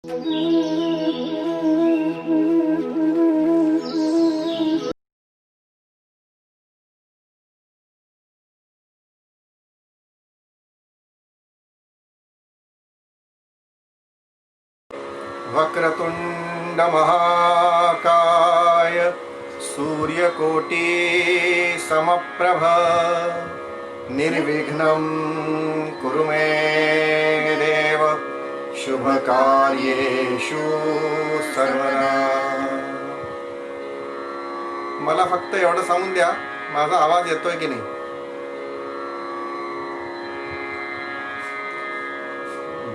वक्रतुंड महाकाय सूर्यकोटि समप्रभ निर्विघ्नं कुरु मे देव शुभकार्येषु सर्वदा। मला फक्त एवढं सांगून द्या, माझा आवाज येतोय की नाही?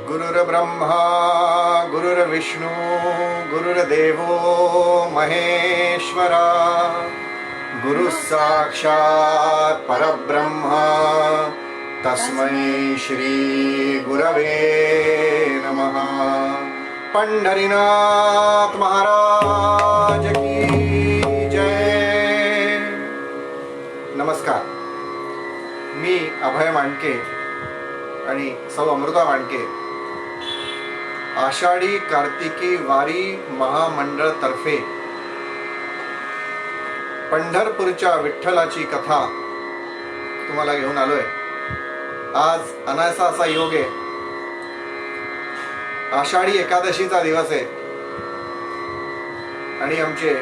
गुरुर्ब्रह्मा गुरुर्विष्णू गुरुर्देवो महेश्वरा गुरु साक्षात् परब्रह्मा तस्मै श्री गुरवे नमः। पंढरीनाथ महाराज की जय। नमस्कार, मी अभय मांडके आणि सौ अमृता मांडके आषाढी कार्तिकी वारी महामंडळ तर्फे पंढरपूरच्या विठ्ठलाची कथा तुम्हाला घेऊन आलोय। आज अनायासा असा योग आहे, आषाढी एकादशीचा दिवस आहे आणि आमचे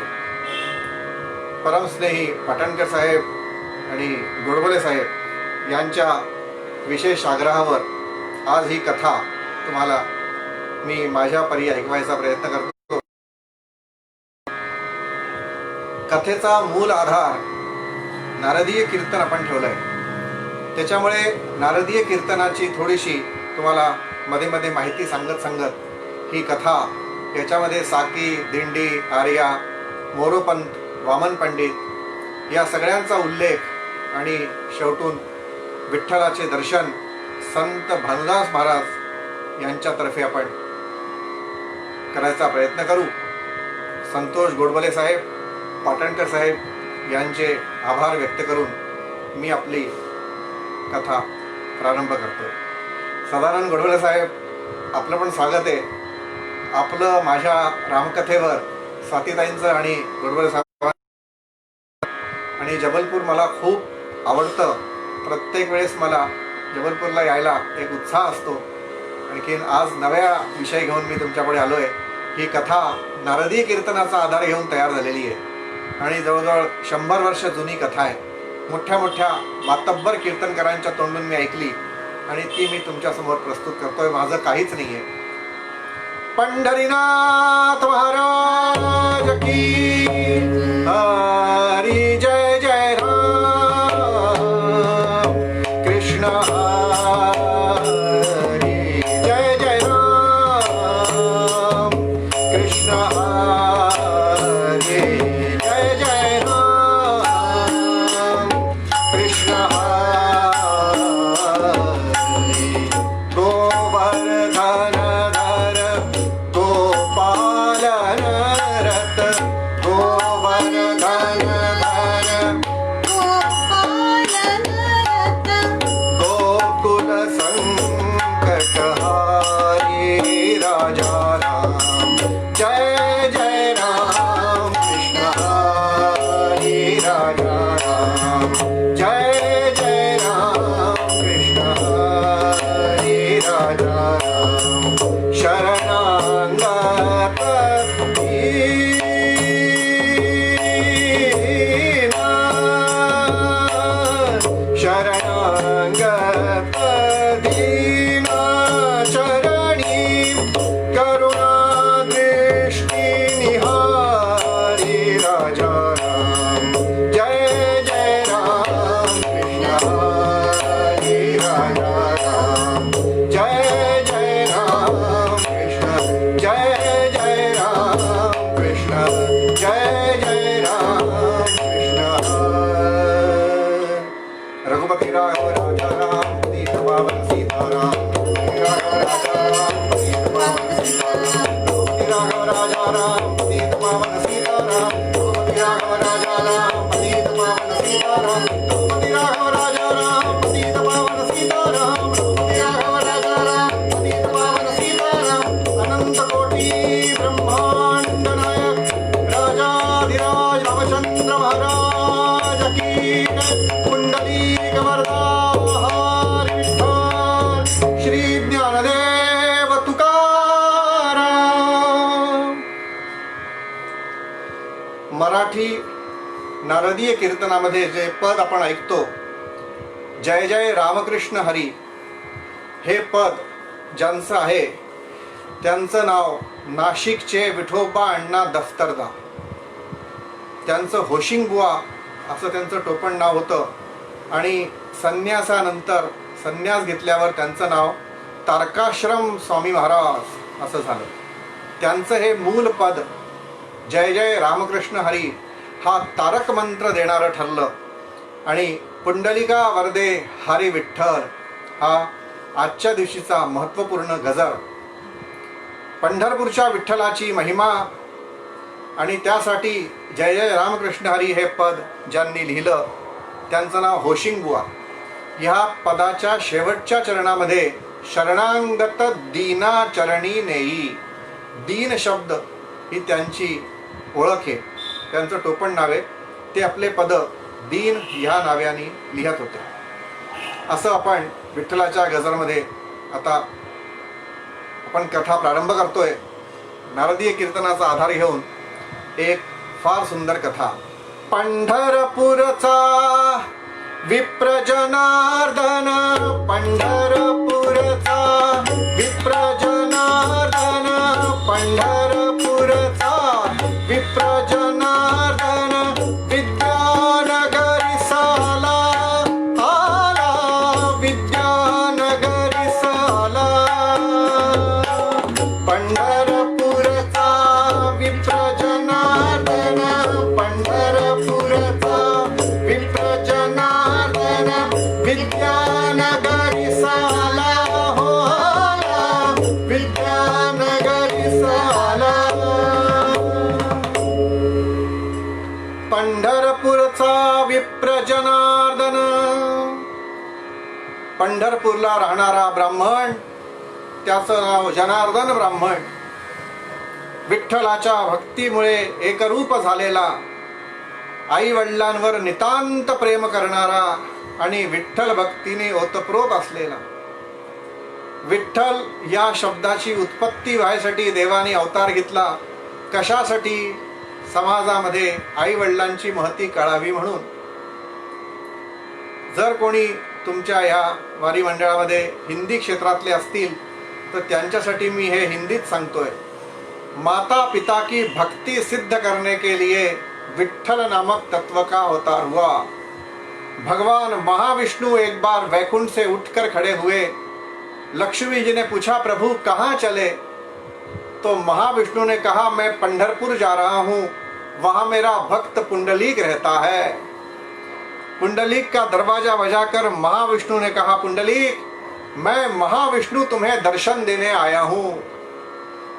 परमस्नेही पाटणकर साहेब आणि गोडबोले साहेब यांच्या विशेष आग्रहावर आज ही कथा तुम्हाला मी माझ्या परी ऐकवायचा प्रयत्न करतो। कथेचा मूल आधार नारदीय कीर्तन आपण ठेवलंय, त्याच्यामुळे नारदीय कीर्तनाची थोडीशी तुम्हाला मध्ये मध्ये माहिती सांगत ही कथा, याच्यामध्ये साकी, दिंडी, आर्या, मोरोपंत, वामन पंडित या सगळ्यांचा उल्लेख आणि शेवटून विठ्ठलाचे दर्शन संत भानुदास महाराज यांच्यातर्फे आपण करायचा प्रयत्न करू। संतोष गोडबोले साहेब, पाटणकर साहेब यांचे आभार व्यक्त करून मी आपली कथा प्रारंभ करतोय। साधारण गोडबोले साहेब, आपलं पण स्वागत आहे। आपलं माझ्या रामकथेवर स्वातीताईंचं आणि गोडबोले साहेब आणि जबलपूर मला खूप आवडतं। प्रत्येक वेळेस मला जबलपूरला यायला एक उत्साह असतो। आणखीन आज नव्या विषय घेऊन मी तुमच्यापुढे आलोय। ही कथा नारदीय कीर्तनाचा आधार घेऊन तयार झालेली आहे आणि जवळजवळ 100 वर्ष जुनी कथा आहे। मोठ्या मोठ्या मातब्बर कीर्तनकारांच्या तोंडून मी ऐकली आणि ती मी तुमच्या समोर प्रस्तुत करतोय। माझं काहीच नाहीये। पंढरीनाथ महाराज की हरी जय जय राम कृष्ण हरी जय जय राम कृष्ण हरी जय जय राम कृष्ण हरी गोवर्धन धर गोपालन रत गोवर्धन धर गोकुल संकटहारी राजा राम जय जय राम कृष्ण हरी राजा राम जय जय राम कृष्ण हरी राजा राम शरणागत दीना शरणागत दीना चरणी करुणा दृष्टि निहारी राजा राम जय जय राम कृष्ण हरी राजा राम जय जय राम कृष्ण जय जय राम कृष्ण जय जय राम कृष्ण रघुपति राघव राजा राम पतित पावन सीताराम राघव राजा राम पतित पावन सीताराम की ब्रह्मांड नायक राजाधिराज रामचंद्र महाराज की पुंडलीक वरदा हरी विठ्ठल श्री ज्ञानदेव तुकाराम. मराठी नारदीय कीर्तनामध्ये जे पद आपण ऐकतो, जय जय रामकृष्ण हरी, हे पद ज्यांचं आहे त्यांचं नाव नाशिकचे विठोबा अण्णा दफ्तरदार. त्यांचं होशिंगबुवा असं त्यांचं टोपण नाव होतं आणि संन्यासानंतर संन्यास घेतल्यावर त्यांचं नाव तारकाश्रम स्वामी महाराज असं झालं. त्यांचं हे मूल पद जय जय रामकृष्ण हरी हा तारक मंत्र देणारं ठरलं आणि पुंडलिका वरदे हरी विठ्ठल हा आजच्या दिवशीचा महत्त्वपूर्ण गजर. पंढरपूरच्या विठ्ठलाची महिमा आणि त्यासाठी जय जय रामकृष्ण हरी हे पद ज्यांनी लिहिलं त्यांचं नाव होशिंगबुवा. ह्या पदाच्या शेवटच्या चरणामध्ये शरणांगत दीना चरणी नेई, दीन शब्द ही त्यांची ओळख आहे, त्यांचं टोपण नाव आहे. ते आपले पद दीन ह्या नाव्याने लिहत होते. असं आपण विठ्ठलाच्या गजरमध्ये आता आपण कथा प्रारंभ करतोय. नारदीय कीर्तनाचा आधार घेऊन एक फार सुंदर कथा. पंढरपूरचा विप्र जनार्दन, पंढरपूरचा विप्र जनार्दन, पंढरपूरचा विप्र जनार्दन विद्यानगरी साला आला, विद्यानगरी साला. पंढरपूरचा विप्र जनार्दन, पंढरपूरचा विप्र जनार्दन विद्यानगरी साला हो आला, विद्यानगरी साला. पंढरपूरचा विप्र जनार्दन, पंढरपूरला राहणारा ब्राह्मण, त्याचं नाव जनार्दन ब्राह्मण. विठ्ठलाच्या भक्तीमुळे एकरूप झालेला, आई वडिलांवर नितांत प्रेम करणारा आणि विठ्ठल भक्तीने ओतप्रोत असलेला. विठ्ठल या शब्दाची उत्पत्ती व्हायसाठी देवाने अवतार घेतला. कशासाठी? समाजामध्ये आई वडिलांची महती कळावी म्हणून. जर कोणी तुमच्या या वारी मंडळामध्ये हिंदी क्षेत्रातले असतील तर त्यांच्यासाठी मी हे हिंदीत सांगतोय. माता पिता की भक्ति सिद्ध करने के लिए विठ्ठल नामक तत्व का अवतार हुआ. भगवान महाविष्णु एक बार वैकुंठ से उठकर खड़े हुए. लक्ष्मी जी ने पूछा प्रभु कहाँ चले? तो महाविष्णु ने कहा मैं पंढरपुर जा रहा हूँ, वहां मेरा भक्त पुंडलीक रहता है. पुंडलीक का दरवाजा बजाकर महाविष्णु ने कहा पुंडलीक मैं महाविष्णु तुम्हें दर्शन देने आया हूँ.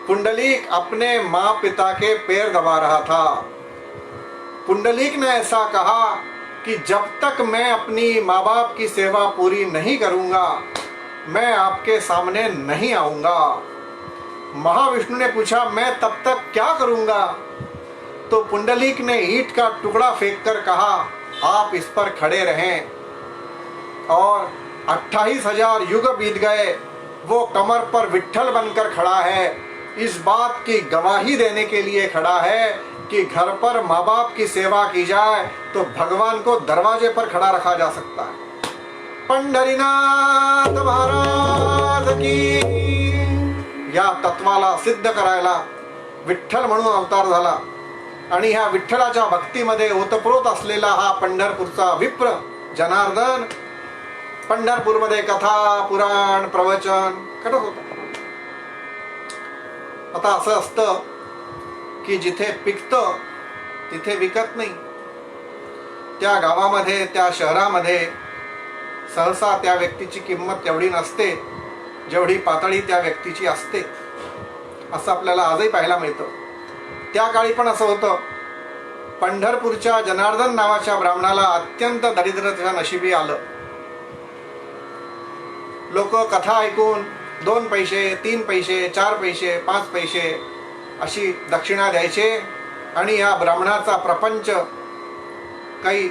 पुंडलीक अपने माँ पिता के पैर दबा रहा था. पुंडलीक ने ऐसा कहा कि जब तक मैं अपनी माँ बाप की सेवा पूरी नहीं करूँगा मैं आपके सामने नहीं आऊँगा. महाविष्णु ने पूछा मैं तब तक क्या करूँगा? तो पुंडलीक ने ईंट का टुकड़ा फेंककर कहा आप इस पर खड़े रहें. और 28,000 युग बीत गए, वो कमर पर विठ्ठल बनकर खड़ा है. इस बात की गवाही देने के लिए खड़ा है कि घर पर माँ बाप की सेवा की जाए तो भगवान को दरवाजे पर खड़ा रखा जा सकता है. पंढरीनाथ महाराज की. या तत्वाला सिद्ध करायला विठ्ठल म्हणून अवतार झाला आणि ह्या विठ्ठलाच्या भक्तीमध्ये ओतप्रोत असलेला हा पंढरपूरचा विप्र जनार्दन पंढरपूरमध्ये कथा पुराण प्रवचन करत होता. आता असं असतं की जिथे पिकतं तिथे विकत नाही. त्या गावामध्ये त्या शहरामध्ये सहसा त्या व्यक्तीची किंमत तेवढी नसते जेवढी पातळी त्या व्यक्तीची असते. असं आपल्याला आजही पाहायला मिळतं. त्या काळी पण असं होतं. पंढरपूरच्या जनार्दन नावाच्या ब्राह्मणाला अत्यंत दरिद्रतेच्या नशिबी आलं. लोक कथा ऐकून 2 पैसे 3 पैसे 4 पैसे 5 पैसे अशी दक्षिणा द्यायचे आणि या ब्राह्मणाचा प्रपंच काही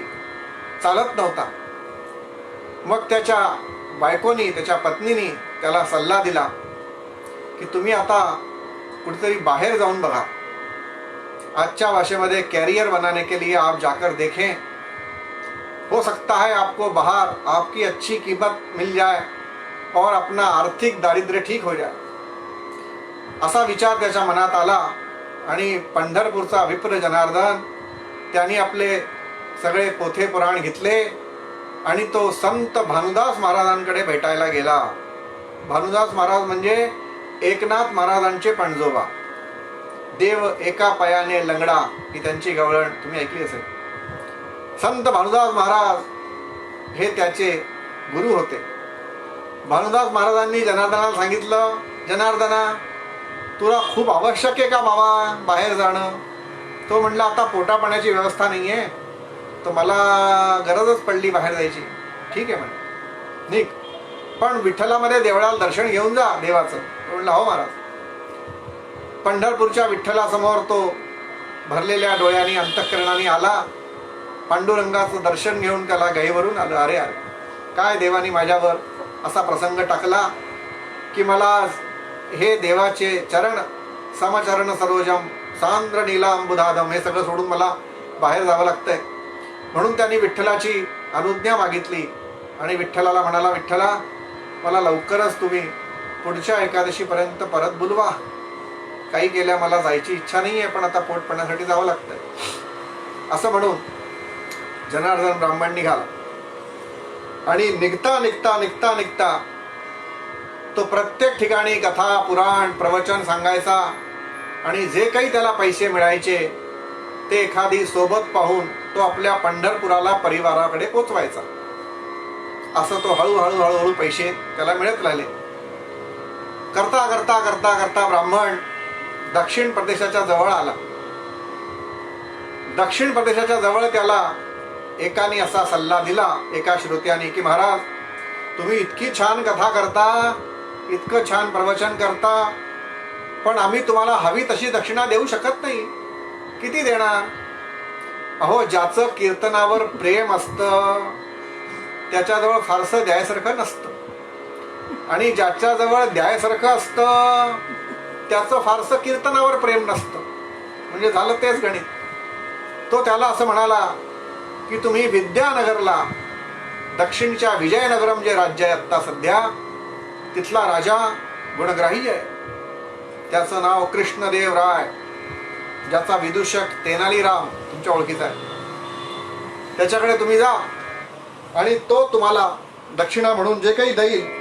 चालत नव्हता. मग त्याच्या बायकोनी त्याच्या पत्नीनी त्याला सल्ला दिला की तुम्ही आता कुठेतरी बाहेर जाऊन बघा. आजच्या भाषेमध्ये कॅरियर बनाने के लिए आप जाकर देखें, हो सकता है आपको बाहर आपकी अच्छी कीमत मिल जाए और अपना आर्थिक दारिद्र्य ठीक हो जाए. असा विचार त्याच्या मनात आला आणि पंढरपूरचा विप्र जनार्दन त्यांनी आपले सगळे पोथे पुराण घेतले आणि तो संत भानुदास महाराजांकडे भेटायला गेला. भानुदास महाराज म्हणजे एकनाथ महाराजांचे पणजोबा. देव एका पायाने लंगडा ही त्यांची गवळण तुम्ही ऐकली असेल. संत भानुदास महाराज हे त्याचे गुरु होते. भानुदास महाराजांनी जनार्दनाला सांगितलं, जनार्दना तुला खूप आवश्यक आहे का बाबा बाहेर जाणं? तो म्हणला आता पोटापाण्याची व्यवस्था नाही आहे, तर मला गरजच पडली बाहेर जायची. ठीक आहे म्हणे, निघ, पण विठ्ठलामध्ये देवळाला दर्शन घेऊन जा देवाचं. तो म्हणला हो महाराज. पंढरपूरच्या विठ्ठलासमोर तो भरलेल्या डोळ्यांनी अंतःकरणाने आला. पांडुरंगाचं दर्शन घेऊन त्याला गाईवरून आलं. अरे अरे काय देवानी माझ्यावर असा प्रसंग टाकला की मला हे देवाचे चरण समचरण सरोजम सांद्र नीला अंबुधादम हे सगळं सोडून मला बाहेर जावं लागतंय. म्हणून त्यांनी विठ्ठलाची अनुज्ञा मागितली आणि विठ्ठलाला म्हणाला, विठ्ठला मला लवकरच तुम्ही पुढच्या एकादशीपर्यंत परत बोलवा. काही गेल्या मला जायची इच्छा नाही आहे, पण आता पोटपाण्यासाठी जावं लागतंय. असं म्हणून जनार्दन ब्राह्मण निघाला आणि निघता निघता निघता निघता तो प्रत्येक ठिकाणी कथा पुराण प्रवचन सांगायचा आणि जे काही त्याला पैसे मिळायचे ते एखादी सोबत पाहून तो आपल्या पंढरपुराला परिवाराकडे पोचवायचा. असं तो हळूहळू हळूहळू पैसे त्याला मिळत राहिले. करता करता करता करता ब्राह्मण दक्षिण प्रदेशाच्या जवळ आला. दक्षिण प्रदेशाच्या जवळ त्याला एकाने असा सल्ला दिला, एका श्रोत्याने, की महाराज तुम्ही इतकी छान कथा करता, इतकं छान प्रवचन करता, पण आम्ही तुम्हाला हवी तशी दक्षिणा देऊ शकत नाही. किती देणार? अहो ज्याचं कीर्तनावर प्रेम असतं त्याच्याजवळ फारसं द्यायसारखं नसतं आणि ज्याच्याजवळ द्यायसारखं असतं त्याचं फारसं कीर्तनावर प्रेम नसतं. म्हणजे झालं तेच गणित. तो त्याला असं म्हणाला की तुम्ही विद्यानगरला, दक्षिणच्या विजयनगरम जे राज्य आहे आत्ता सध्या, तिथला राजा गुणग्राही आहे. त्याचं नाव कृष्णदेव राय, ज्याचा विदूषक तेनालीराम तुमच्या ओळखीचा आहे. त्याच्याकडे तुम्ही जा आणि तो तुम्हाला दक्षिणा म्हणून जे काही देईल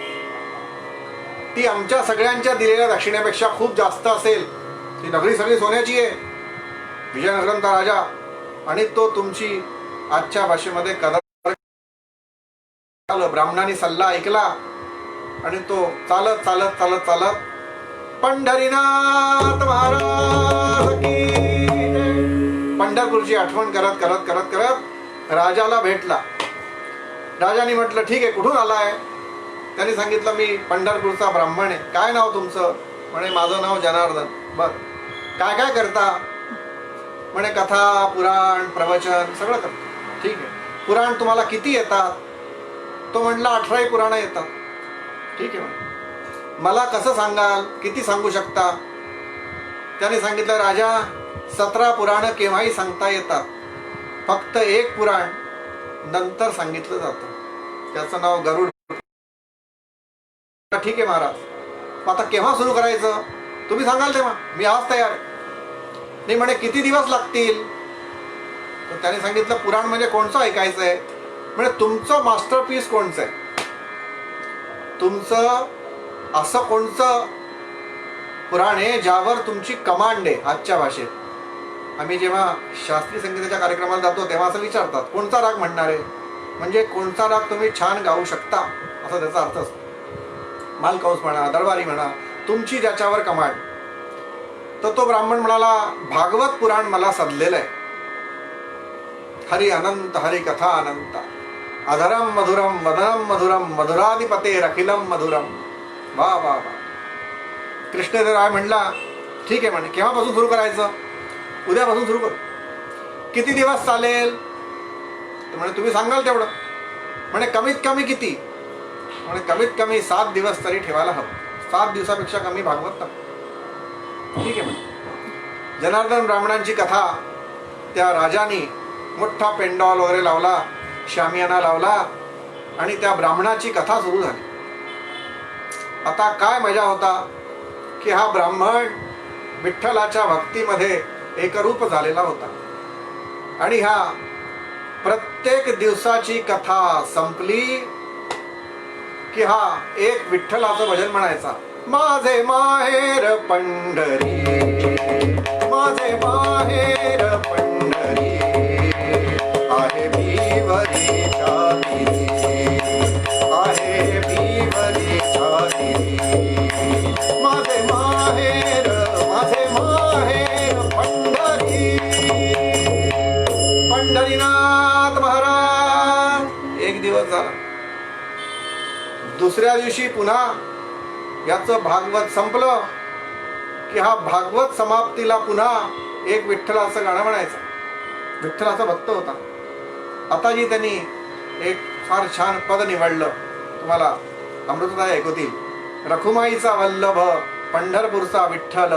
ती आमच्या सगळ्यांच्या दिलेल्या दक्षिणेपेक्षा खूप जास्त असेल. ती नगरी सगळी सोन्याची आहे, विजयनगरमचा राजा, आणि तो तुमची आजच्या भाषेमध्ये कदर. ब्राह्मणाने सल्ला ऐकला आणि तो चालत चालत चालत चालत पंढरीनाथ महाराज की पंढरपूरची आठवण करत करत करत करत राजाला भेटला. राजाने म्हटलं ठीक आहे, कुठून आलाय? त्यांनी सांगितलं मी पंढरपूरचा ब्राह्मण आहे. काय नाव तुमचं? म्हणे माझं नाव जनार्दन. बर, काय काय करता? म्हणे कथा पुराण प्रवचन सगळं करतो. ठीक आहे, पुराण तुम्हाला किती येतात? तो म्हणला 18 पुराणं येतात. ठीक आहे म्हणे. मला कसं सांगाल, किती सांगू शकता? त्याने सांगितलं राजा 17 पुराणं केव्हाही सांगता येतात, फक्त एक पुराण नंतर सांगितलं जातं, त्याचं नाव गरुड. ठीक आहे महाराज, आता केव्हा सुरू करायचं? तुम्ही सांगाल तेव्हा, मी आज तयार आहे. नाही म्हणे किती दिवस लागतील? तर त्याने सांगितलं पुराण म्हणजे कोणचं ऐकायचं आहे? म्हणजे तुमचं मास्टरपीस कोणचं आहे? तुमचं असं कोणचं पुराण आहे ज्यावर तुमची कमांड आहे? आजच्या भाषेत आम्ही जेव्हा शास्त्रीय संगीताच्या कार्यक्रमाला जातो तेव्हा असं विचारतात कोणता राग म्हणणार आहे, म्हणजे कोणता राग तुम्ही छान गाऊ शकता असा त्याचा अर्थ असतो. मालकंस म्हणा, दरबारी म्हणा, तुमची ज्याच्यावर कमांड. तर तो ब्राह्मण म्हणाला भागवत पुराण मला सदलेलं आहे. हरी अनंत हरी कथा अनंत, अधरम मधुरम वदनम मधुरम मधुराधिपते अखिलम मधुरम. वा वा वा. कृष्णदेवराय म्हणला ठीक आहे म्हणे, केव्हापासून सुरू करायचं? उद्यापासून सुरू करू. किती दिवस चालेल? तर म्हणे तुम्ही सांगाल तेवढं. म्हणे कमीत कमी किती? म्हणे कमीत कमी 7 दिवस तरी ठेवायला हवं. 7 दिवसापेक्षा कमी भागवत नाही. ठीक आहे म्हणे. जनार्दन ब्राह्मणांची कथा, त्या राजाने मोठा पेंडॉल वगैरे लावला, शामियाना लावला आणि त्या ब्राह्मणाची कथा सुरू झाली. आता काय मजा होता की हा ब्राह्मण विठ्ठलाच्या भक्तीमध्ये एकरूप झालेला होता आणि ह्या प्रत्येक दिवसाची कथा संपली की हा एक विठ्ठलाचं भजन म्हणायचा. माझे माहेर पंढरी, माझे माहेर पंढरी, आहे भिवरीच्या विरी, आहे भिवरीच्या विरी, माझे माहेर, माझे माहेर पंढरी. पंढरीनाथ महाराज. एक दिवस झाला. दुसऱ्या दिवशी पुन्हा याचं भागवत संपलं की हा भागवत समाप्तीला पुन्हा एक विठ्ठलाचं गाणं म्हणायचं. विठ्ठलाचा भक्त होता. आता जी त्यांनी एक फार छान पद निवडलं, तुम्हाला अमृतदाय ऐकवतील. रखुमाईचा वल्लभ पंढरपूरचा विठ्ठल,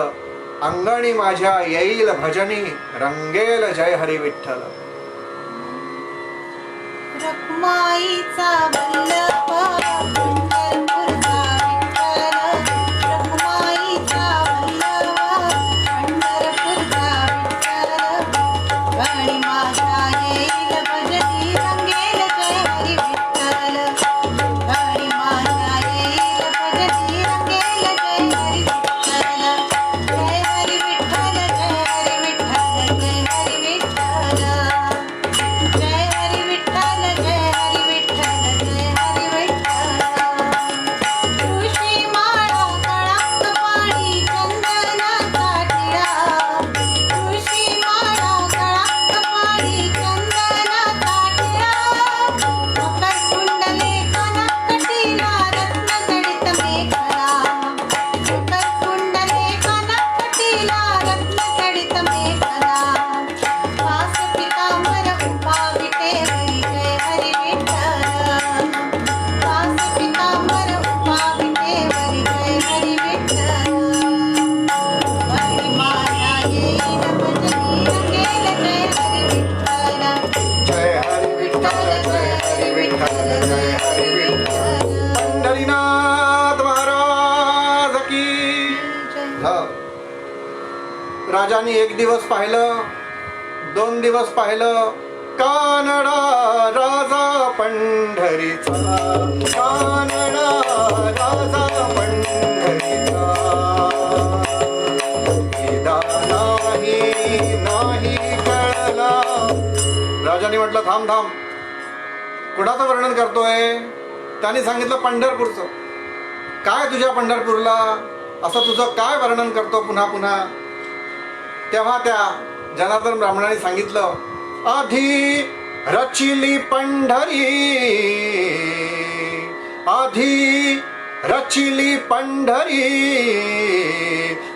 अंगणी माझ्या येईल भजनी, रंगेल जय हरी विठ्ठल. रखुमाईचा वल्लभ पंढरपूरचा विठ्ठल, रखुमाईचा वल्लभ पंढरपूरचा विठ्ठल, अंगणी माझ्या येईल भजनी, रंगेल जय हरी विठ्ठल, अंगणी माझ्या येईल भजनी, रंगेल जय हरी विठ्ठल, जय हरी विठ्ठल, जय हरी विठ्ठल, जय हरी विठ्ठल, जय हरी विठ्ठल, जय हरी विठ्ठल, जय हरी विठ्ठल. तुळशी माळा गळ्यात पाणी चंदनाचा टिळा, तुळशी माळा गळ्यात पाणी चंदनाचा टिळा, मकर कुंडले कानात टिळा, रत्नजडित मेखला, मकर कुंडले कानात टिळा, रत्नजडित मेखला, वास पितांबर उभा विटेवरी, जय हरी विठ्ठल, वास पितांबर उभा विटेवरी, जय हरी विठ्ठल, अंगणी माझ्या येईल भजनी, रंगेल जय हरी विठ्ठल, जय हरी विठ्ठल, जय हरी विठ्ठल, जय हरी विठ्ठल. पंढरीनाथ महाराज की. हा. राजाने 1 दिवस पाहिलं, 2 दिवस पाहिलं, कानडा राजा पंढरीचा, कानडा राजा पंढरीचा, वेदा नाही कळला. राजाने म्हटलं थांब थांब, कुणाचं वर्णन करतोय? त्याने सांगितलं पंढरपूरचं. काय तुझ्या पंढरपूरला असं तुझं काय वर्णन करतो पुन्हा पुन्हा? तेव्हा त्या जनार्दन ब्राह्मणाने सांगितलं, आधी रचिली पंढरी, आधी रचिली पंढरी,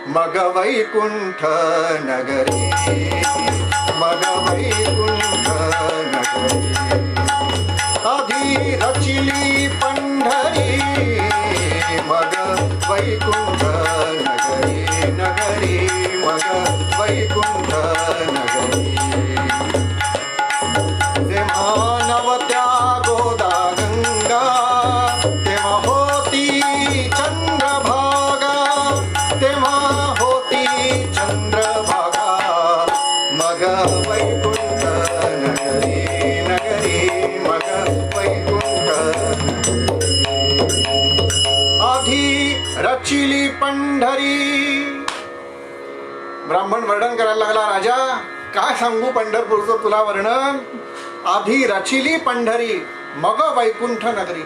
मग वैकुंठ नगरी, मग वैकुंठ नगरी, आधी रचिली पंढरी, मग वैकुंठ नगरी, नगरी मग वैकुंठ नगरी. जेव्हा नवत्या गोदा गंगा, तेव्हा होती चंद्रभागा, तेव्हा होती चंद्रभागा, मग वैकुंठ नगरी, नगरी मग वैकुंठ नगरी. आधी रचिली पंढरी. ब्राह्मण वर्णन करायला लागला, राजा काय सांगू पंढरपूरचं तुला वर्णन? आधी रचिली पंढरी, मग वैकुंठ नगरी.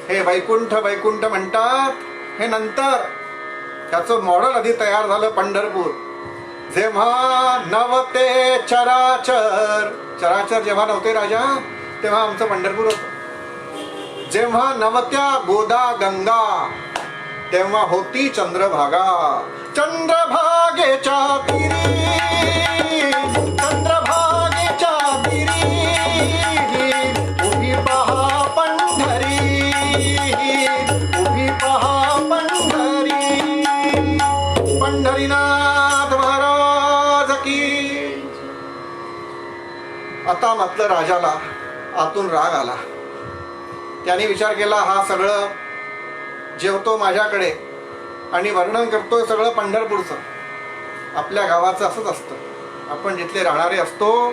हे वैकुंठ वैकुंठ म्हणतात, हे नंतर त्याचं मॉडेल आधी तयार झालं पंढरपूर. जेव्हा नव्हते चराचर, चराचर जेव्हा नव्हते राजा, तेव्हा आमचं पंढरपूर होतं. जेव्हा नवत्या गोदा गंगा, तेव्हा होती चंद्रभागा. चंद्रभागेच्या तीरी, चंद्रभागेच्या तीरी उभी पहा पंढरी, उभी पहा पंढरी. पंढरीनाथ महाराज की. आता म्हटलं राजाला आतून राग आला. त्याने विचार केला, हा सगळं जेवतो माझ्याकडे आणि वर्णन करतोय सगळं पंढरपूरचं. आपल्या गावाचं असंच असतं, आपण जिथले राहणारे असतो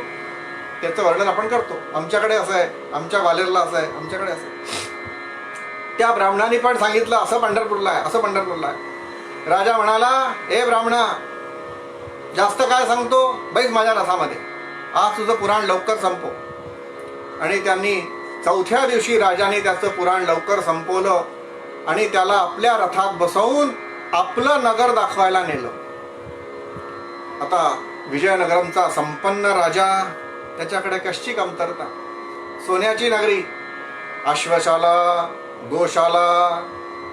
त्याचं वर्णन आपण करतो. आमच्याकडे असं आहे, आमच्या ग्वाल्हेरला असं आहे, आमच्याकडे असं आहे. त्या ब्राह्मणाने पण सांगितलं असं पंढरपूरला आहे, असं पंढरपूरला आहे. राजा म्हणाला, ए ब्राह्मणा, जास्त काय सांगतो, बैस माझ्या रथामध्ये, आज तुझं पुराण लवकर संपव. आणि त्यांनी चौथ्या दिवशी राजाने त्याचं पुराण लवकर संपवलं आणि त्याला आपल्या रथात बसवून आपलं नगर दाखवायला नेलं. आता विजयनगरमचा संपन्न राजा, त्याच्याकडे कशी कमतरता. सोन्याची नगरी, अश्वशाला, गोशाला,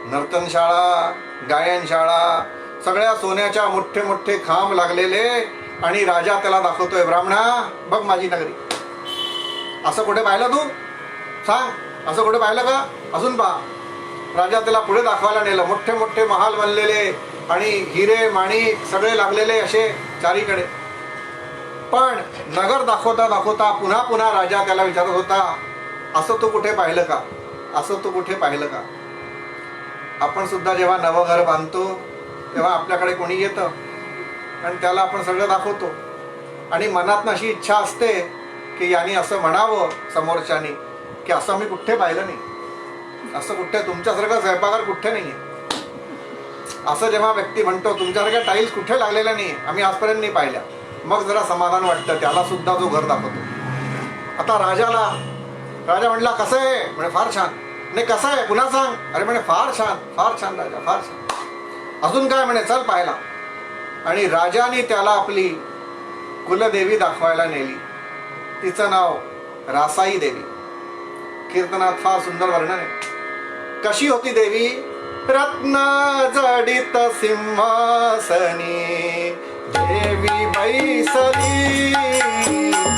नर्तनशाळा, गायनशाळा, सगळ्या सोन्याच्या मोठे मोठे खांब लागलेले. आणि राजा त्याला दाखवतोय, ब्राह्मणा बघ माझी नगरी. असं कुठे पाहिलं तू, सांग, असं कुठे पाहिलं का, अजून पहा. राजा त्याला पुढे दाखवायला नेलं. मोठे मोठे महाल बनलेले आणि हिरे माणिक सगळे लागलेले असे चारीकडे. पण नगर दाखवता दाखवता पुन्हा पुन्हा राजा त्याला विचारत होता, असं तू कुठे पाहिलं का, असं तू कुठे पाहिलं का. आपण सुद्धा जेव्हा नवं घर बांधतो तेव्हा आपल्याकडे कोणी येतं आणि त्याला आपण सगळं दाखवतो आणि मनात अशी इच्छा असते की यांनी असं म्हणावं समोरच्यानी की असं मी कुठे पाहिलं नाही, असं कुठे तुमच्यासारखं स्वयंपाकघर कुठे नाहीये. असं जेव्हा व्यक्ती म्हणतो तुमच्यासारख्या टाईल्स कुठे लागलेल्या नाही, आम्ही आजपर्यंत नाही पाहिल्या, मग जरा समाधान वाटतं. त्याला सुद्धा जो घर दाखवतो. आता राजा म्हणला, कसं आहे म्हणे, फार छान. नाही कसं आहे पुन्हा सांग. अरे म्हणे, फार छान, फार छान राजा, फार छान. अजून काय म्हणे, चल पाहायला. आणि राजाने त्याला आपली कुलदेवी दाखवायला नेली. तिचं नाव रासाई देवी. कीर्तनात फार सुंदर वर्णन आहे. कशी होती देवी. रत्न जडित सिंहासनी देवी बैसली,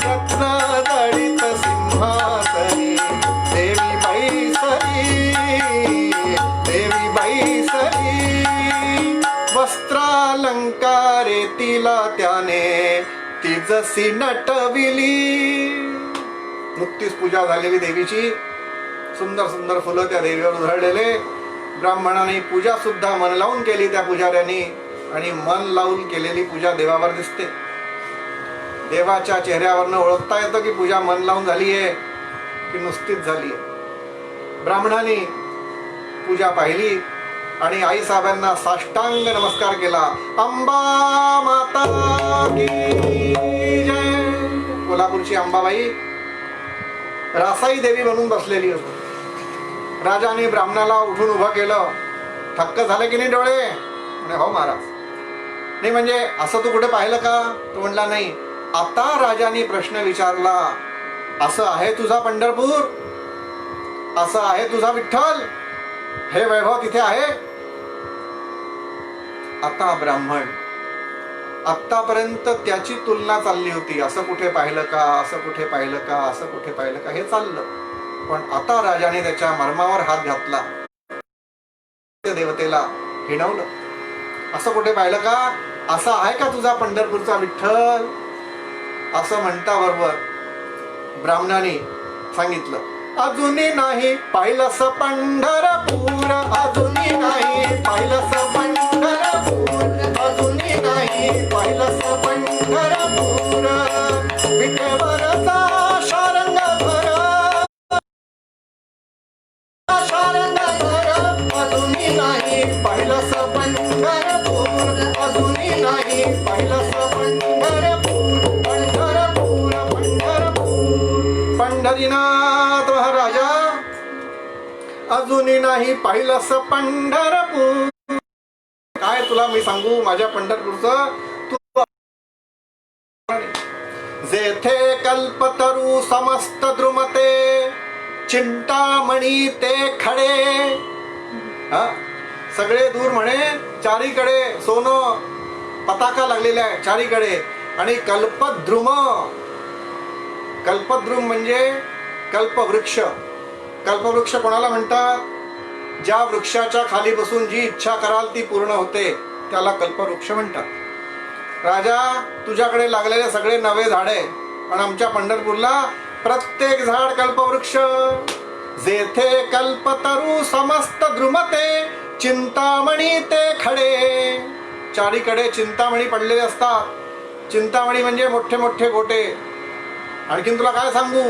रत्न जडित सिंहासनी देवी बैसली, देवी बैसली. वस्त्रालंकारे तिला त्याने तिजसी नटविली. नुकतीच पूजा झालेली देवीची, सुंदर सुंदर फुलं त्या देवीवर उधळलेले. ब्राह्मणाने पूजा सुद्धा मन लावून केली त्या पुजाऱ्यांनी आणि मन लावून केलेली पूजा देवावर दिसते. देवाच्या चेहऱ्यावरनं ओळखता येतं की पूजा मन लावून झाली आहे की नुसतीच झाली आहे. ब्राह्मणाने पूजा पाहिली आणि आई साहेबांना साष्टांग नमस्कार केला. अंबा माता की जय. कोल्हापूरची अंबाबाई रासाई देवी बनून बसलेली होती. राजाने ब्राह्मणाला उठून उभं केलं. थक्क झाले की नाही डोळे. म्हणे, हो महाराज. नाही म्हणजे असं तू कुठे पाहिलं का. तो म्हणला, नाही. आता राजाने प्रश्न विचारला, असं आहे तुझा पंढरपूर, असं आहे तुझा विठ्ठल, हे वैभव तिथे आहे. आता ब्राह्मण, आतापर्यंत त्याची तुलना चालली होती, असं कुठे पाहिलं का, असं कुठे पाहिलं का, असं कुठे पाहिलं का, हे चाललं. पण आता राजाने त्याच्या मर्मावर हात घातला, देवतेला हिणवलं. असं कुठे पाहिलं का, असा आहे का तुझा पंढरपूरचा विठ्ठल. असं म्हणता बरोबर ब्राह्मणाने सांगितलं, अजूनही नाही पाहिलंस पंढरपूर, अजूनही नाही पाहिलंस पंढरपूर, अजूनही नाही पाहिलंस पंढरपूर. विठेवरचा शारंग घर, शारंग घर, अजूनही नाही पाहिलंस पंढरपूर, अजूनही नाही पाहिलंस पंढरपूर, पंढरपूर, पंढरपूर. पंढरीनाथ महाराजा, अजूनही नाही पाहिलंस पंढरपूर. काय तुला मी सांगू माझ्या पंढरपूरचं. तू जेथे कल्पतरू समस्त द्रुमते, चिंतामणी ते खडे, सगळे दूर म्हणे, चारीकडे सोनं पताका लागलेला आहे चारीकडे. आणि कल्पद्रुम, कल्पद्रुम म्हणजे कल्पवृक्ष. कल्पवृक्ष कोणाला म्हणतात? ज्या वृक्षाच्या खाली बसून जी इच्छा कराल ती पूर्ण होते, त्याला कल्पवृक्ष म्हणतात. राजा, तुझ्याकडे लागलेले सगळे नवे झाडे, पण आमच्या पंढरपूरला प्रत्येक झाड कल्पवृक्ष. जेथे कल्पतरू समस्त द्रुमते, चिंतामणी ते खडे. चारीकडे चिंतामणी पडलेले असतात. चिंतामणी म्हणजे मोठे मोठे गोटे. आणखीन तुला काय सांगू?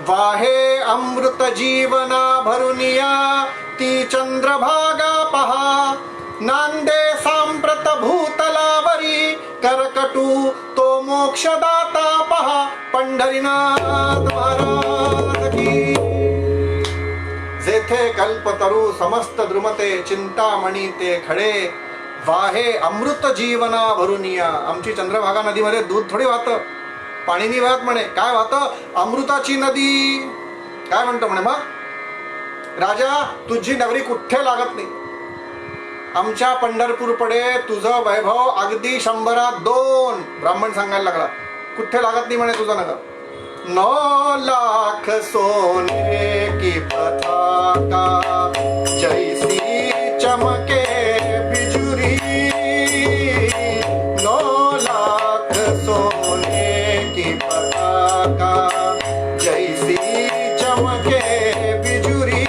वाहे अमृत जीवना भरुनिया, ती चंद्रभागा पहा. नांदे सांप्रत भूतलावरी, करकटू तो मोक्षदाता पहा. पंढरीनाथ महाराज की. जेथे कल्पतरू समस्त द्रुमते, चिंतामणी ते खडे. वाहे अमृत जीवना भरुनिया. आमची चंद्रभागा नदीमध्ये दूध थोडी वाहतं, पाणी नाही वाहत म्हणे. काय वाहतं? अमृताची नदी. काय म्हणतो म्हणे मग? राजा, तुझी नगरी कुठे लागत नाही. आमच्या पंढरपूर पडे तुझं वैभव अगदी 100त 2. ब्राह्मण सांगायला लागला. कुठे लागत नाही म्हणे तुझं नगर. 9 लाख सोने की पताका, जैसी चमके बिजुरी. 9 लाख सोने की पताका, जैसी चमके बिजुरी.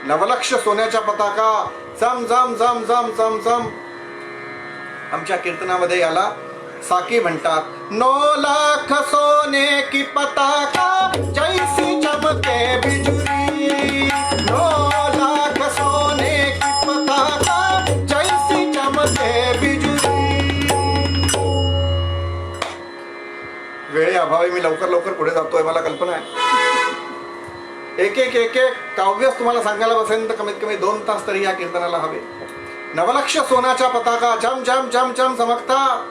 9 लक्ष सोन्याच्या पताका, चम चम चम चम चम चम. आमच्या कीर्तनामध्ये याला साकी म्हणतात. 9 लाख सोने की पताका, जैसी चमके बिजुरी. 9 लाख सोने की पताका, जैसी चमके बिजुरी. वेळेअभावी मी लवकर लवकर पुढे जातोय, मला कल्पना आहे. एक एक एक एक काव्यच तुम्हाला सांगायला बसेल तर कमीत कमी 2 तास तरी या कीर्तनाला हवे. 9 लक्ष सोन्याच्या पताका चम चम चम चम चमकता.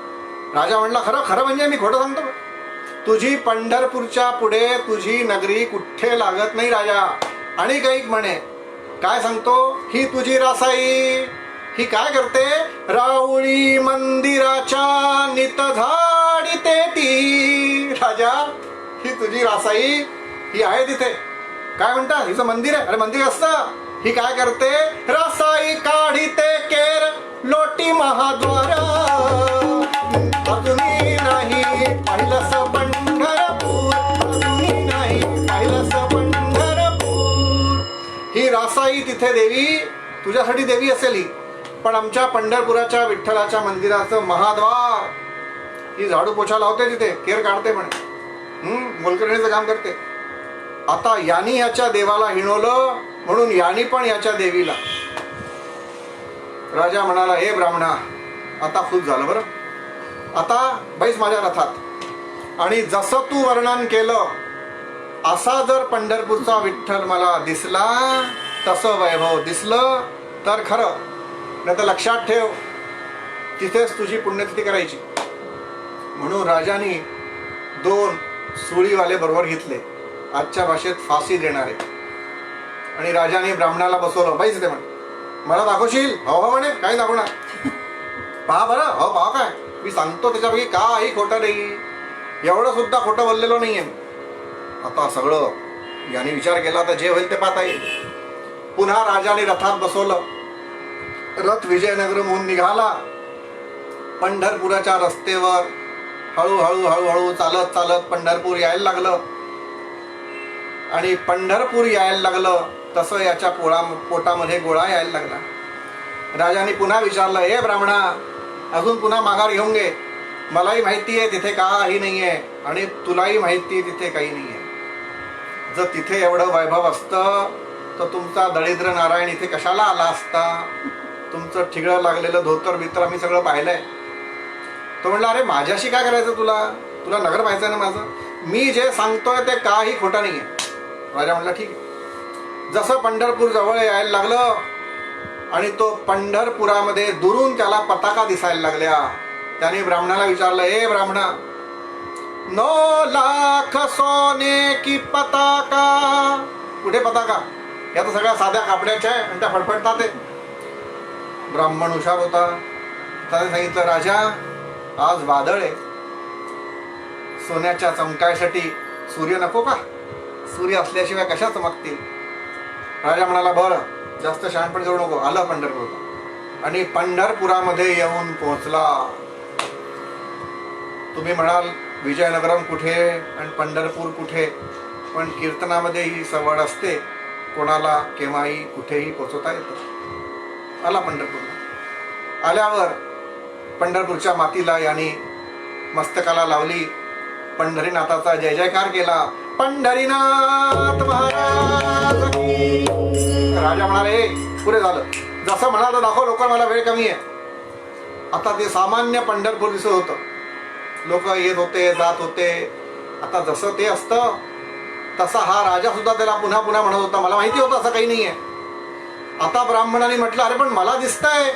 राजा म्हणला, खरं खरं म्हणजे मी खोटं सांगतो? तुझी पंढरपूरच्या पुढे तुझी नगरी कुठे लागत नाही राजा. आणि काही म्हणे, काय सांगतो? ही तुझी रासाई ही काय करते? राऊळी मंदिराच्या नित झाडीते ती. राजा, ही तुझी रासाई ही आहे तिथे. काय म्हणतात? हिचं मंदिर आहे. अरे मंदिर असतं. ही काय करते? रासाई काढीते केर लोटी महाद्वार. अजूनही नाही पाहिलंस पंढरपूर, अजूनही नाही पाहिलंस पंढरपूर. ही रासाई तिथे देवी तुझ्यासाठी देवी असेल ही, पण आमच्या पंढरपुराच्या विठ्ठलाच्या मंदिराचं महाद्वार ही झाडू पोछा लावते तिथे, केर काढते म्हणे, मोलकरणीचं काम करते. आता यानी याच्या देवाला हिणवलं म्हणून यानी पण याच्या देवीला. राजा म्हणाला, हे ब्राह्मणा, आता खूप झालं बरं. आता बैस माझ्या रथात. आणि जसं तू वर्णन केलं असा जर पंढरपूरचा विठ्ठल मला दिसला, तसं वैभव दिसलं तर खरं, नाही तर लक्षात ठेव तिथेच तुझी पुण्यतिथी करायची. म्हणून राजाने 2 सुळीवाले बरोबर घेतले, आजच्या भाषेत फाशी देणारे. आणि राजाने ब्राह्मणाला बसवलं. बैस ते म्हणे, मला दाखवशील? हो हो म्हणे, काय दाखवणार? पहा बरं. हो पहा, काय मी सांगतो त्याच्यापैकी काही खोटं नाही, एवढं सुद्धा खोटं बोललेलो नाहीये. आता सगळं याने विचार केला तर जे होईल ते पाहता येईल. पुन्हा राजाने रथात बसवलं. रथ विजयनगरहून निघाला. पंढरपुराच्या रस्त्यावर हळूहळू हळूहळू चालत चालत पंढरपूर यायला लागलं. आणि पंढरपूर यायला लागलं तसं याच्या पोटामध्ये गोळा यायला लागला. राजाने पुन्हा विचारलं, हे ब्राह्मणा, अजून पुन्हा माघार घेऊन घे. मलाही माहिती आहे तिथे काही नाहीये आणि तुलाही माहिती आहे तिथे काही नाहीये. जर तिथे एवढं वैभव असतं तर तुमचा दळिद्र नारायण इथे कशाला आला असता? तुमचं ठिगळं लागलेलं धोतर बितर आम्ही सगळं पाहिलंय. तो म्हणला, अरे माझ्याशी काय करायचं तुला? तुला नगर पाहायचं ना माझं? मी जे सांगतोय ते काही खोटं नाहीये. राजा म्हणला, ठीक आहे. जसं पंढरपूर जवळ यायला लागलं आणि तो पंढरपुरामध्ये दुरून त्याला पताका दिसायला लागल्या, त्याने ब्राह्मणाला विचारलं, हे ब्राह्मणा, 9 लाख सोने की पताका. कुठे पताका? या तर सगळ्या साध्या कापड्याच्या आहे आणि त्या फडफडतात आहे. ब्राह्मण हुशार होता, त्याने सांगितलं, राजा आज वादळ आहे, सोन्याच्या चमकायसाठी सूर्य नको का? सूर्य असल्याशिवाय कशा चमकतील? राजा म्हणाला, बरं जास्त शहाणपण करू नको. आला पंढरपूर आणि पंढरपुरामध्ये येऊन पोहोचला. तुम्ही म्हणाल विजयनगरम कुठे आणि पंढरपूर कुठे, पण कीर्तनामध्ये ही सवड असते, कोणाला केव्हाही कुठेही पोचवता येतं. आला पंढरपूरला. आल्यावर पंढरपूरच्या मातीला यांनी मस्तकाला लावली, पंढरीनाथाचा जय जयकार केला. पंढरीनाथ महाराज की. राजा म्हणाले, पुरे झालं, जसं म्हणाल दाखव लोक, मला वेळ कमी आहे. आता ते सामान्य पंढरपूर दिसत होतं, लोक येत होते जात होते. आता जसं ते असतं तसा हा राजा सुद्धा त्याला पुन्हा पुन्हा म्हणत होता, मला माहिती होतं असं काही नाहीये. आता ब्राह्मणाने म्हटलं, अरे पण मला दिसतंय.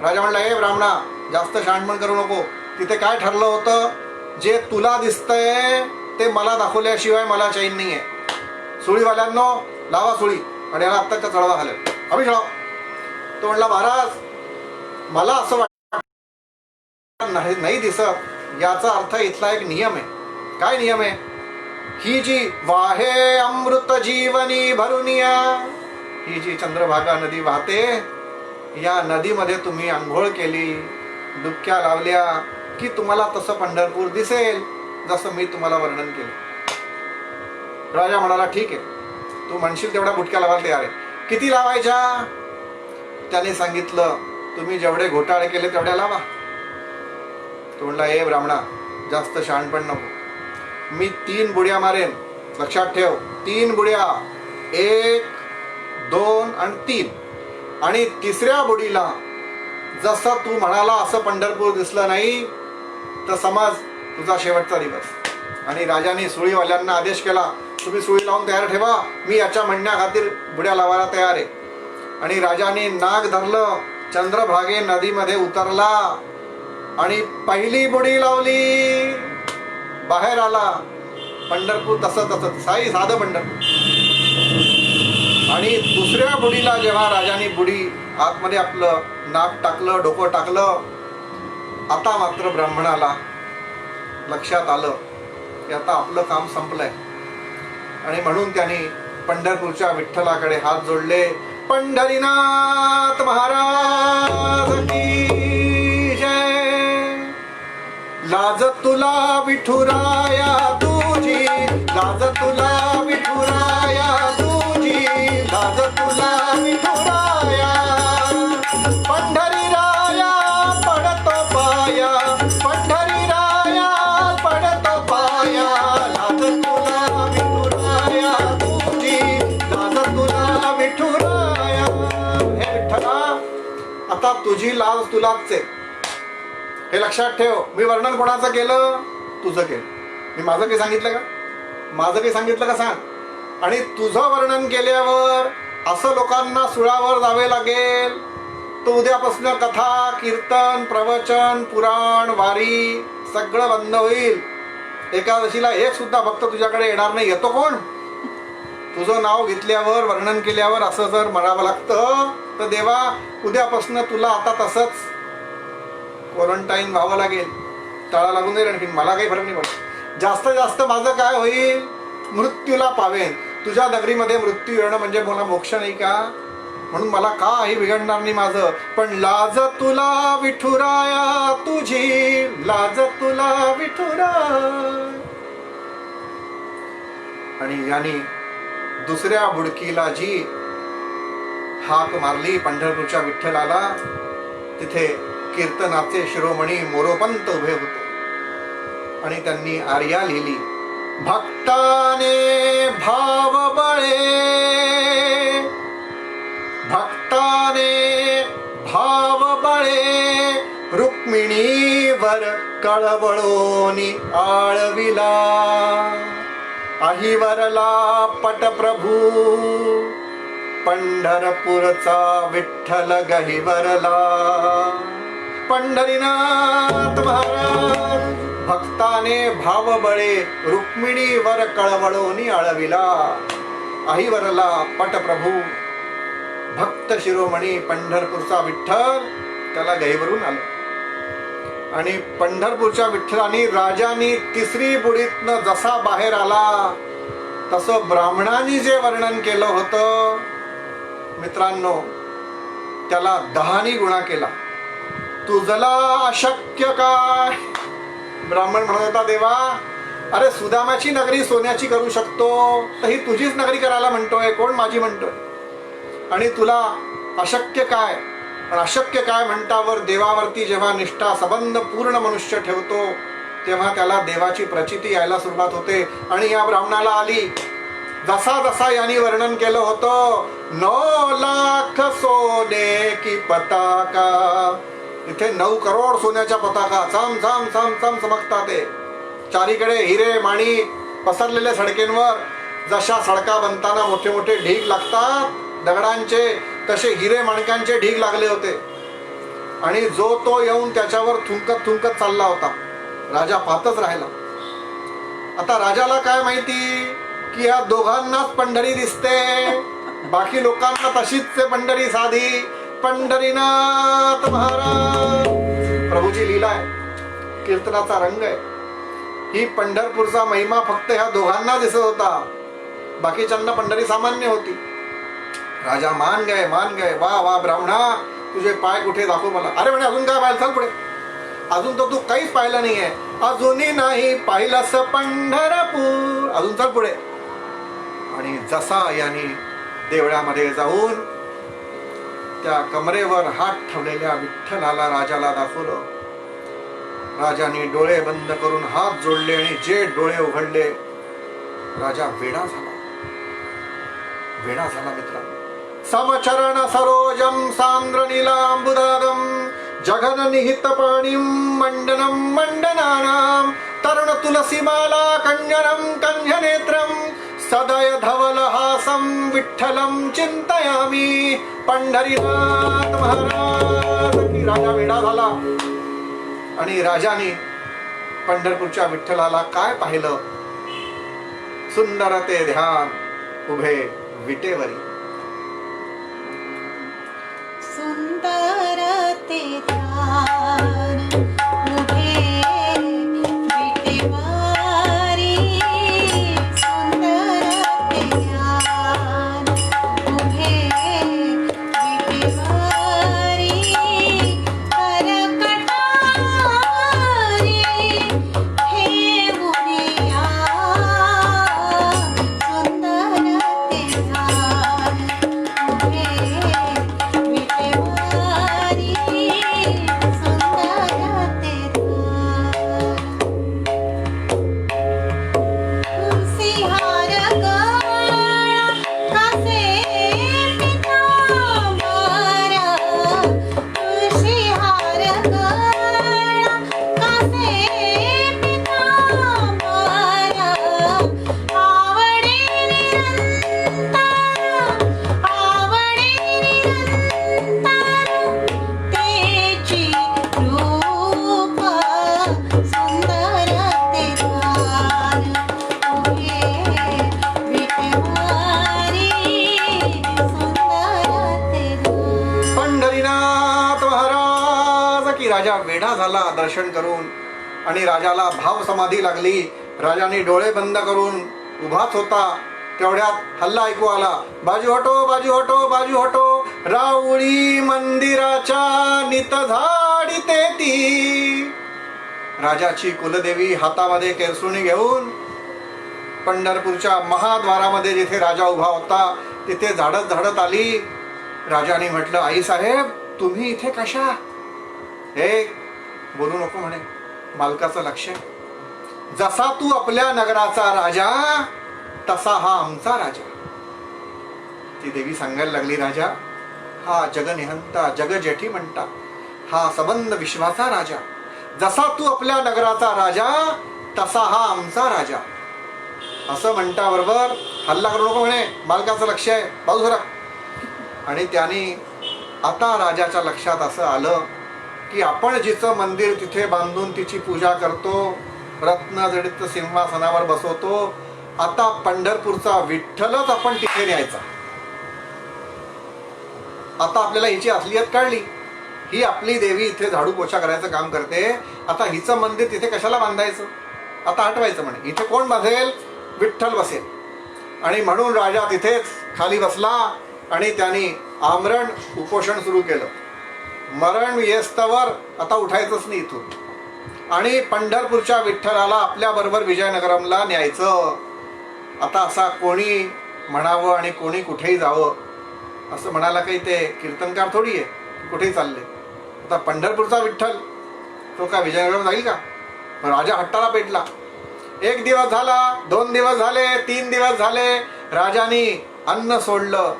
राजा म्हणला, हे ब्राह्मणा, जास्त शहाणपण करू नको. तिथे काय ठरलं होतं, जे तुला दिसतंय ते मला दाखवल्याशिवाय मला चैन नाहीये. सुळीवाल्यांनो लावा सुळी आणि याला आत्ताच्या चढवा घालेल, आम्ही चढाव. तो म्हणला, महाराज मला असं वाटत नाही दिसत. याचा अर्थ इथला एक नियम आहे. काय नियम आहे? ही जी वाहे अमृत जीवनी भरुनिया, ही जी चंद्रभागा नदी वाहते, या नदीमध्ये तुम्ही आंघोळ केली, डुबक्या लावल्या की तुम्हाला तसं पंढरपूर दिसेल जसं मी तुम्हाला वर्णन केलं. राजा म्हणाला, ठीक आहे, तू म्हणशील तेवढ्या बुटक्या लावायला तयार आहे. किती लावायच्या? त्याने सांगितलं, तुम्ही जेवढे घोटाळे केले तेवढ्या लावा. तो म्हणला, ए ब्राह्मणा, जास्त शहाणपण नको. मी 3 बुड्या मारेन, लक्षात ठेव, 3 बुड्या, 1, 2 आणि 3. आणि तिसऱ्या बुडीला जसं तू म्हणाला असं पंढरपूर दिसलं नाही तर समज तुझा शेवटचा दिवस. आणि राजाने सुळीवाल्यांना आदेश केला, तुम्ही सुळी लावून तयार ठेवा, मी याच्या म्हणण्या खातीर बुड्या लावायला तयार आहे. आणि राजाने नाग धरलं, चंद्रभागे नदीमध्ये उतरला आणि पहिली बुडी लावली, बाहेर आला. पंढरपूर तसं साधं पंढरपूर. आणि दुसऱ्या बुडीला जेव्हा राजाने बुडी आतमध्ये आपलं नाक टाकलं, डोकं टाकलं, आता मात्र ब्राह्मणाला लक्षात आलं की आता आपलं काम संपलंय. आणि म्हणून त्यांनी पंढरपूरच्या विठ्ठलाकडे हात जोडले. पंढरीनाथ महाराज की जय. लाज तुला विठुराया तुझी, लाज तुला विठुराया तुझी, लाज तुला विठुराया. पंढरी राया पडतो पाया, पंढरी राया पडतो पाया. लाज तुला विठुराया तुझी, लाज तुला विठुराया. हे विठ्ठला, आता तुझी लाज तुलाच आहे, हे लक्षात ठेव. मी वर्णन कोणाचं केलं? तुझं केलं. मी माझं काही सांगितलं का? माझं काही सांगितलं का सांग. आणि तुझं वर्णन केल्यावर असं लोकांना सुळावर जावे लागेल तर उद्यापासून कथा, कीर्तन, प्रवचन, पुराण, वारी सगळं बंद होईल. एकादशीला एक सुद्धा भक्त तुझ्याकडे येणार नाही. येतो कोण? तुझं नाव घेतल्यावर, वर्णन केल्यावर असं जर म्हणावं लागतं तर देवा, उद्यापासून तुला आता तसंच क्वारंटाईन व्हावं लागेल, टाळा लागून जाईल. आणखी मला काही फरक नाही पडत. जास्त माझं काय होईल? मृत्यूला पावेन. तुझ्या नगरीमध्ये मृत्यू येणं म्हणजे मला मोक्ष नाही का? म्हणून मला काही बिघडणार नाही माझं. पण लाज तुला विठुराया तुझी, लाज तुला विठुराया. आणि याने दुसऱ्या बुडकीला जी हाक मारली पंढरपूरच्या विठ्ठलाला, तिथे कीर्तनाचे शिरोमणी मोरोपंत उभे होते आणि त्यांनी आर्या लिहिली. भक्ताने भाव बळे, भक्ताने भाव बळे, रुक्मिणीवर कळवळोनी आळविला. अहिवरला पटप्रभू, पंढरपूरचा विठ्ठल गहिवरला. पंढरीनाथ महाराज भक्ताने भाव बळे, रुक्मिणीवर कळवळोनी आळविला. अहिवरला पटप्रभू भक्त शिरोमणी पंढरपूरचा विठ्ठल त्याला गहिवरून आलं. आणि पंढरपूरच्या विठ्ठलाने राजाने तिसरी बुडीतनं जसा बाहेर आला तसं ब्राह्मणांनी जे वर्णन केलं होतं मित्रांनो, त्याला 10 गुणा केला. तुझला अशक्य काय? ब्राह्मण म्हणत होता, देवा अरे सुदामाची नगरी सोन्याची करू शकतो, तर ही तुझीच नगरी करायला म्हणतोय, कोण माझी म्हणतोय? आणि तुला अशक्य काय? पण अशक्य काय म्हणतावर देवावरती जेव्हा निष्ठा संबंध पूर्ण मनुष्य ठेवतो तेव्हा त्याला देवाची प्रचिती यायला सुरुवात होते. आणि या ब्राह्मणाला आली. जसा जसा यांनी वर्णन केलं होतं, 9 लाख सोने की पताका, इथे 9 करोड सोन्याच्या पताका चम चम चम चम चमकतात. ते चारीकडे हिरे माणिक पसरलेले सडकेंवर. जशा सडका बनताना मोठे मोठे ढीग लागतात दगडांचे, तसे हिरे माणिकांचे ढीग लागले होते. आणि जो तो येऊन त्याच्यावर थुंकत थुंकत चालला होता. राजा पाहतच राहिला. आता राजाला काय माहिती की या दोघांनाच पंढरी दिसते, बाकी लोकांना तशीच पंढरी साधी. पंढरीनाथ महाराज, प्रभूची लीला आहे, कीर्तनाचा रंग आहे. ही पंढरपूरचा महिमा फक्त ह्या दोघांना दिसत होता, बाकीच्यांना पंढरी सामान्य होती. राजा मान गए मान गए. वा वा ब्राह्मणा, तुझे पाय कुठे दाखव मला. अरे म्हणे अजून काय पाहिलं, चल पुढे. अजून तर तू काहीच पाहिलं नाहीये. अजूनही नाही पाहिलंस पंढरपूर, अजून चल पुढे. आणि जसा यांनी देवळामध्ये जाऊन त्या कमरेवर हात ठेवलेल्या विठ्ठलाला राजाला दाखवलं. राजाने डोळे बंद करून हात जोडले आणि जे डोळे उघडले, राजा वेडा झाला. वेडा झाला मित्रांनो. समचरण सरोजम सांद्र नीलांबुदागम जगन निहित पाणीम मंडनम मंडनानाम तरुण तुलसीमाला कंजनम कंजनेत्रम सदय धवल हासम विठ्ठलम चिंतयामी. पंढरीनाथ महाराज की. राजा वेडा झाला. आणि राजाने पंढरपूरच्या विठ्ठलाला काय पाहिलं? सुंदर ते ध्यान उभे विटेवरी. सुंदर ते ध्यान उभे विटेवारी. सुंदर ते ध्यान उभे विटेवारी. करकटारी ठेवूनिया. सुंदर ते ध्यान उभे विटेवारी. सुंदर ते ध्यान. तुलसीहार गळा कसे पितांबर. तुळशीहार गळा कसे पितांबर. आवडे निरंतर, आवडे निरंतर तेची रूप. सुंदर ते ध्यान उभे विटेवारी. सुंदर ते ध्यान. पंढरीनाथ महाराज की. राजा वेडा झाला दर्शन करून. आणि राजाला भाव समाधी लागली. राजाने डोळे बंद करून उभाच होता. तेवढ्यात हल्ला ऐकू आला. बाजू हटो बाजू हटो बाजू हटो. राऊळी मंदिराच्या नित झाडीते ती. राजाची कुलदेवी हातामध्ये केरसुणी घेऊन पंढरपूरच्या महाद्वारामध्ये जिथे राजा उभा होता तिथे झाडत झाडत आली. राजाने म्हटलं, आई साहेब तुम्ही इथे कशा? हे बोलू नको म्हणे, मालकाचं लक्ष आहे. जसा तू आपल्या नगराचा राजा तसा हा आमचा राजा. ती देवी सांगायला लागली, राजा हा जगनिहंता जगजेठी म्हणता, हा संबंध विश्वाचा राजा. जसा तू आपल्या नगराचा राजा तसा हा आमचा राजा. असं म्हणता बरोबर हल्ला करू नको म्हणे, मालकाचं लक्ष आहे, बाजू सरा. आणि त्याने आता राजाच्या लक्षात असं आलं की आपण जिचं मंदिर तिथे बांधून तिची पूजा करतो, रत्नजडित सिंहासनावर बसवतो, आता पंढरपूरचा विठ्ठलच आपण तिथे न्यायचा. आता आपल्याला हिची असलियत कळली. ही आपली देवी इथे झाडू पोछा करायचं काम करते. आता हिचं मंदिर तिथे कशाला बांधायचं, आता हटवायचं म्हणे. इथे कोण बसेल, विठ्ठल बसेल. आणि म्हणून राजा तिथेच खाली बसला आणि त्यांनी आमरण उपोषण सुरू केलं. मरण येस्तवर आता उठायचंच नाही इथून. आणि पंढरपूरच्या विठ्ठलाला आपल्या बरोबर विजयनगरमला न्यायचं. आता असा कोणी म्हणावं आणि कोणी कुठेही जावं असं म्हणायला काही ते कीर्तनकार थोडी आहे, कुठेही चालले. आता पंढरपूरचा विठ्ठल तो काय विजयनगरम जाईल का? राजा हट्टाला पेटला. 1 दिवस झाला, 2 दिवस झाले, 3 दिवस झाले, राजानी अन्न सोडलं,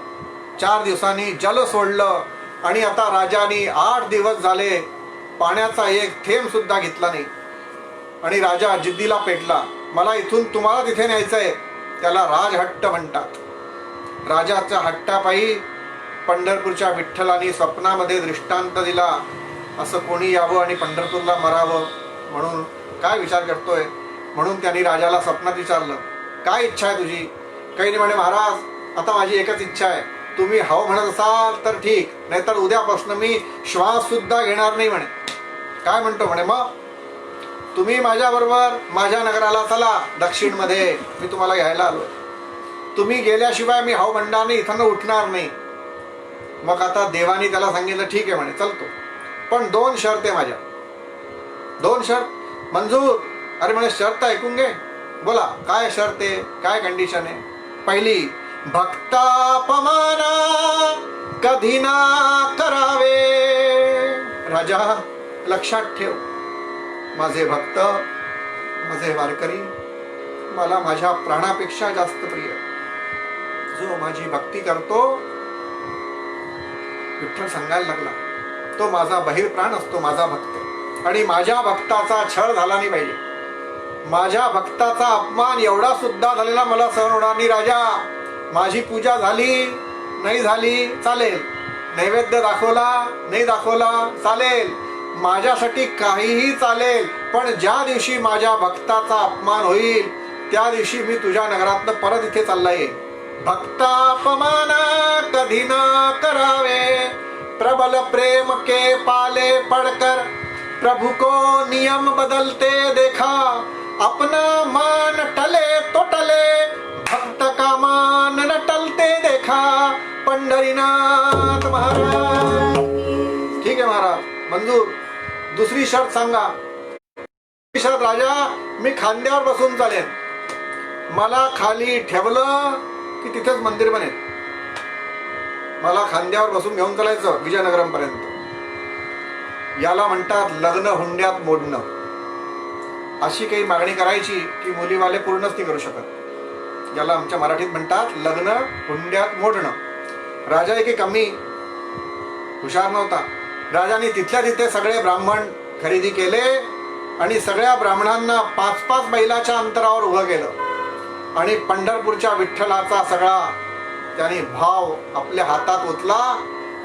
4 दिवसांनी जल सोडलं, आणि आता राजानी 8 दिवस झाले पाण्याचा एक थेंब सुद्धा घेतला नाही. आणि राजा जिद्दीला पेटला, मला इथून तुम्हाला तिथे न्यायचंय. त्याला राजहट्ट म्हणतात. राजाच्या हट्टापायी पंढरपूरच्या विठ्ठलाने स्वप्नामध्ये दृष्टांत दिला, असं कोणी यावं आणि पंढरपूरला मरावं म्हणून काय विचार करतोय. म्हणून त्यांनी राजाला स्वप्नात विचारलं, काय इच्छा आहे तुझी? काही नाही म्हणे, महाराज आता माझी एकच इच्छा आहे, तुम्ही हाव म्हणत असाल तर ठीक, नाहीतर उद्यापासून मी श्वास सुद्धा घेणार नाही म्हणे. काय म्हणतो म्हणे, मग तुम्ही माझ्याबरोबर माझ्या नगराला चला, दक्षिणमध्ये मी तुम्हाला घ्यायला आलो. तुम्ही गेल्याशिवाय मी हाव म्हणणार नाही, इथं उठणार नाही. मग आता देवानी त्याला सांगितलं, ठीक आहे म्हणे, चलतो, पण 2 शर्त आहे माझ्या. 2 शर्त मंजूर? अरे म्हणे, शर्त ऐकून घे. बोला, काय शर्त आहे, काय कंडिशन आहे? पहिली, भक्तापमाना कधी ना करावे. राजा लक्षात ठेव, माझे भक्त, माझे वारकरी मला माझ्या प्राणापेक्षा जास्त प्रिय. जो माझी भक्ती करतो, विठ्ठल सांगायला लागला, तो माझा बहिर्प्राण असतो, माझा भक्त. आणि माझ्या भक्ताचा छळ झाला नाही पाहिजे. माझ्या भक्ताचा अपमान एवढा सुद्धा झालेला मला सहन होणार नाही. राजा, माझी पूजा झाली नाही झाली चालेल, नैवेद्य दाखवला नाही दाखवला चालेल, माझ्यासाठी काहीही चालेल, पण ज्या दिवशी माझ्या भक्ताचा अपमान होईल त्या दिवशी मी तुझ्या नगरातनं परत इथे चालला येईल. भक्तापमान कधी न करावे, प्रबल प्रेम के पाले पड़कर प्रभु को नियम बदलते देखा. अपना मान टले तो टले, भक्त का मान न टलते देखा. पंढरीनाथ महाराज. ठीक आहे महाराज, मंजूर. दुसरी शर्त सांगा. शर्त, राजा मी खांद्यावर बसून चालेन, मला खाली ठेवलं की तिथेच मंदिर बनेल. मला खांद्यावर बसून घेऊन चालायचं विजयनगरम पर्यंत. याला म्हणतात लग्न हुंड्यात मोडणं. अशी काही मागणी करायची की मुलीवाले पूर्णच नाही करू शकत. याला आमच्या मराठीत म्हणतात लग्न हुंड्यात मोडणं. राजा एक कमी हुशार नव्हता. राजाने तिथल्या तिथे सगळे ब्राह्मण खरेदी केले आणि सगळ्या ब्राह्मणांना 5-5 मैलाच्या अंतरावर उभं केलं आणि पंढरपूरच्या विठ्ठलाचा सगळा त्यांनी भाव आपल्या हातात ओतला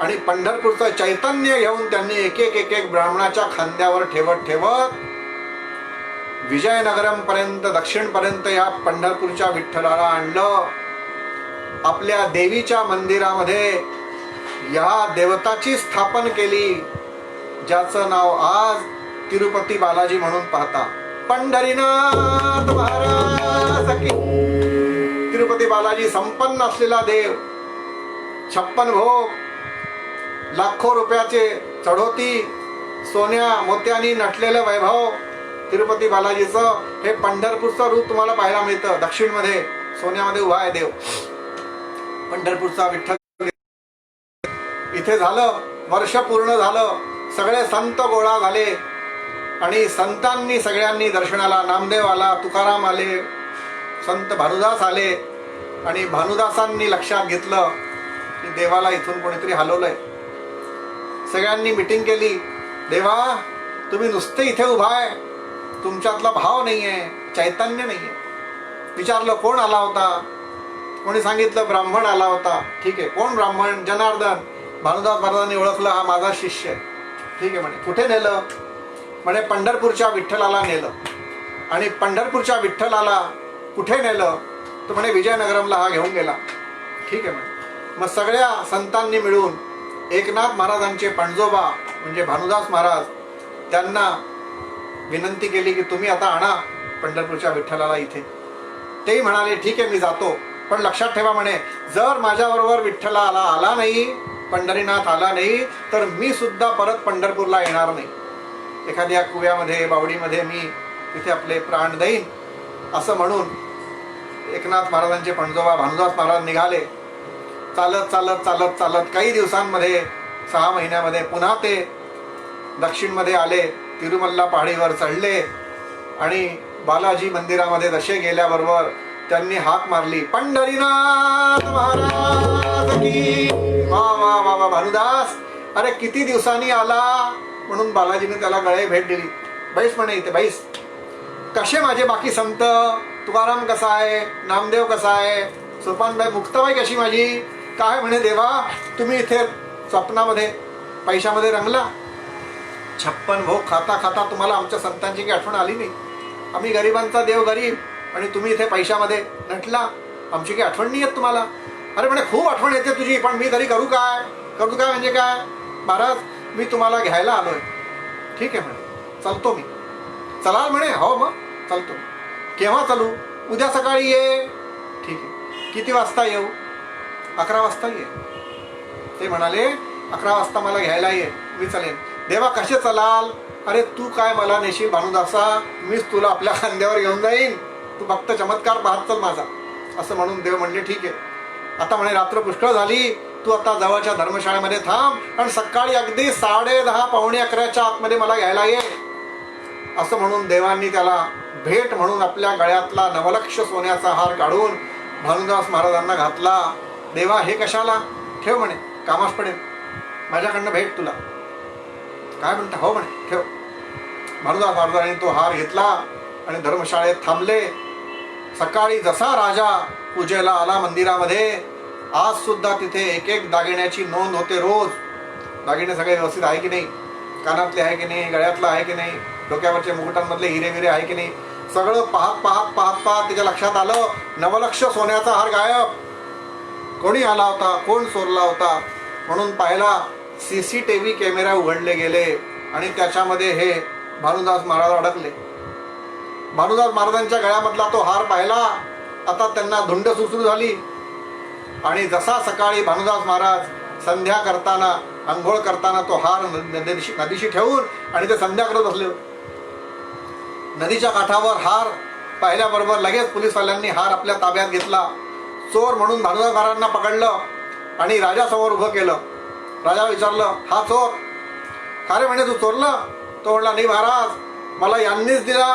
आणि पंढरपूरचं चैतन्य घेऊन त्यांनी एक एक ब्राह्मणाच्या खांद्यावर ठेवत ठेवत विजयनगरम पर्यंत, दक्षिण पर्यंत या पंढरपूरच्या विठ्ठलाला आणलं. आपल्या देवीच्या मंदिरामध्ये या देवताची स्थापन केली, ज्याचं नाव आज तिरुपती बालाजी म्हणून पाहता. पंढरीनाथ महाराज की. तिरुपती बालाजी संपन्न असलेला देव, 56 भोग, लाखो रुपयाचे चढोती, सोन्या मोत्यानी नटलेलं वैभव तिरुपती बालाजीचं. हे पंढरपूरचं रूप तुम्हाला पाहायला मिळतं. दक्षिणमध्ये सोन्यामध्ये उभा आहे देव, पंढरपूरचा विठ्ठल. इथे झालं, वर्ष पूर्ण झालं, सगळे संत गोळा झाले आणि संतांनी सगळ्यांनी दर्शनाला, नामदेव आला, तुकाराम आले, संत भानुदास आले आणि भानुदासांनी लक्षात घेतलं की देवाला इथून कोणीतरी हलवलंय. सगळ्यांनी मिटिंग केली, देवा तुम्ही नुसते इथे उभा आहे, तुमच्यातला भाव नाहीये, चैतन्य नाहीये. विचारलं कोण आला होता, कोणी सांगितलं ब्राह्मण आला होता. ठीक आहे, कोण ब्राह्मण? जनार्दन. भानुदास महाराजांनी ओळखलं, हा माझा शिष्य आहे. ठीक आहे म्हणे, कुठे नेलं? म्हणे पंढरपूरच्या विठ्ठलाला नेलं. आणि पंढरपूरच्या विठ्ठलाला कुठे नेलं? तर म्हणे विजयनगरमला हा घेऊन गेला. ठीक आहे म्हणे. मग सगळ्या संतांनी मिळून एकनाथ महाराजांचे पणजोबा म्हणजे भानुदास महाराज त्यांना विनंती केली की तुम्ही आता आणा पंढरपूरच्या विठ्ठलाला इथे. तेही म्हणाले ठीक आहे मी जातो, पण लक्षात ठेवा म्हणे जर माझ्याबरोबर विठ्ठलाला आला नाही, पंढरीनाथ आला नाही, तर मी सुद्धा परत पंढरपूरला येणार नाही. एखाद्या कुव्यामध्ये बावडीमध्ये मी तिथे आपले प्राण देईन असं म्हणून एकनाथ महाराजांचे पणजोबा भानुदास महाराज निघाले. चालत चालत चालत चालत काही दिवसांमध्ये 6 महिन्यामध्ये पुन्हा ते दक्षिणमध्ये आले. तिरुमल्ला पहाडीवर चढले आणि बालाजी मंदिरामध्ये दशे गेल्याबरोबर त्यांनी हाक मारली, पंढरीनाथ महाराज की. वा वा वा वा भानुदास, अरे किती दिवसांनी आला. म्हणून बालाजीने त्याला गळे भेट दिली. बैस म्हणे इथे बैस. कसे माझे बाकी संत, तुकाराम कसा आहे, नामदेव कसा आहे, सोपानबाई मुक्ताबाई कशी माझी. काय म्हणे देवा तुम्ही इथे स्वप्नामध्ये पैशामध्ये रंगला, 56 भोग खाता खाता तुम्हाला आमच्या संतांची काही आठवण आली नाही. आम्ही गरिबांचा देव गरीब आणि तुम्ही इथे पैशामध्ये नटला, आमची काही आठवण नाही येत तुम्हाला. अरे म्हणे खूप आठवण येते तुझी, पण मी तरी करू काय म्हणजे काय. महाराज मी तुम्हाला घ्यायला आलोय. ठीक आहे म्हणे चालतो मी. चलाल म्हणे. हो मग चालतो. केव्हा चालू. उद्या सकाळी ये. ठीक आहे. किती वाजता येऊ. 11 वाजता ये. ते म्हणाले 11 वाजता मला घ्यायला ये, मी चालेन. देवा कसे चलाल. अरे तू काय मला नेशील भानुदासा, मीच तुला आपल्या खांद्यावर घेऊन जाईन, तू फक्त चमत्कार पाहत चल माझा. असं म्हणून देव म्हणले ठीक आहे. आता म्हणे रात्र पुष्कळ झाली, तू आता जवळच्या धर्मशाळेमध्ये थांब आणि सकाळी अगदी 10:30 पावणे 11च्या आतमध्ये मला घ्यायला ये. असं म्हणून देवांनी त्याला भेट म्हणून आपल्या गळ्यातला 9,00,000 सोन्याचा हार काढून भानुदास महाराजांना घातला. देवा हे कशाला. ठेव म्हणे कामास पडेल, माझ्याकडनं भेट तुला. काय म्हणता. हो म्हणे ठेव. भानुदास महाराजांनी तो हार घेतला आणि धर्मशाळेत थांबले. सकाळी जसा राजा पूजेला आला मंदिरामध्ये, आज सुद्धा तिथे एक एक दागिन्याची नोंद होते. रोज दागिने सगळे व्यवस्थित आहे की नाही, कानातले आहे की नाही, गळ्यातलं आहे की नाही, डोक्यावरच्या मुकुटांमधले हिरे विरे आहे की नाही, सगळं पाहत पाहत पाहत पाहत त्याच्या लक्षात आलं 9,00,000 सोन्याचा हार गायब. कोणी आला होता, कोण चोरला होता. म्हणून पाहिला CCTV कॅमेरा उघडले गेले आणि त्याच्यामध्ये हे भानुदास महाराज अडकले. भानुदास महाराजांच्या गळ्यामधला तो हार पाहिला. आता त्यांना धुंड सुसरू झाली आणि जसा सकाळी भानुदास महाराज संध्या करताना आंघोळ करताना तो हार नदीशी ठेवून आणि ते संध्या करत बसले. नदीच्या काठावर हार पाहिल्याबरोबर लगेच पोलिसवाल्यांनी हार आपल्या ताब्यात घेतला. चोर म्हणून भानुदास महाराजांना पकडलं आणि राजासमोर उभं केलं. राजा विचारलं हा चोर. का रे म्हणे तू चोरलं. तो म्हणला नाही महाराज, मला यांनीच दिला.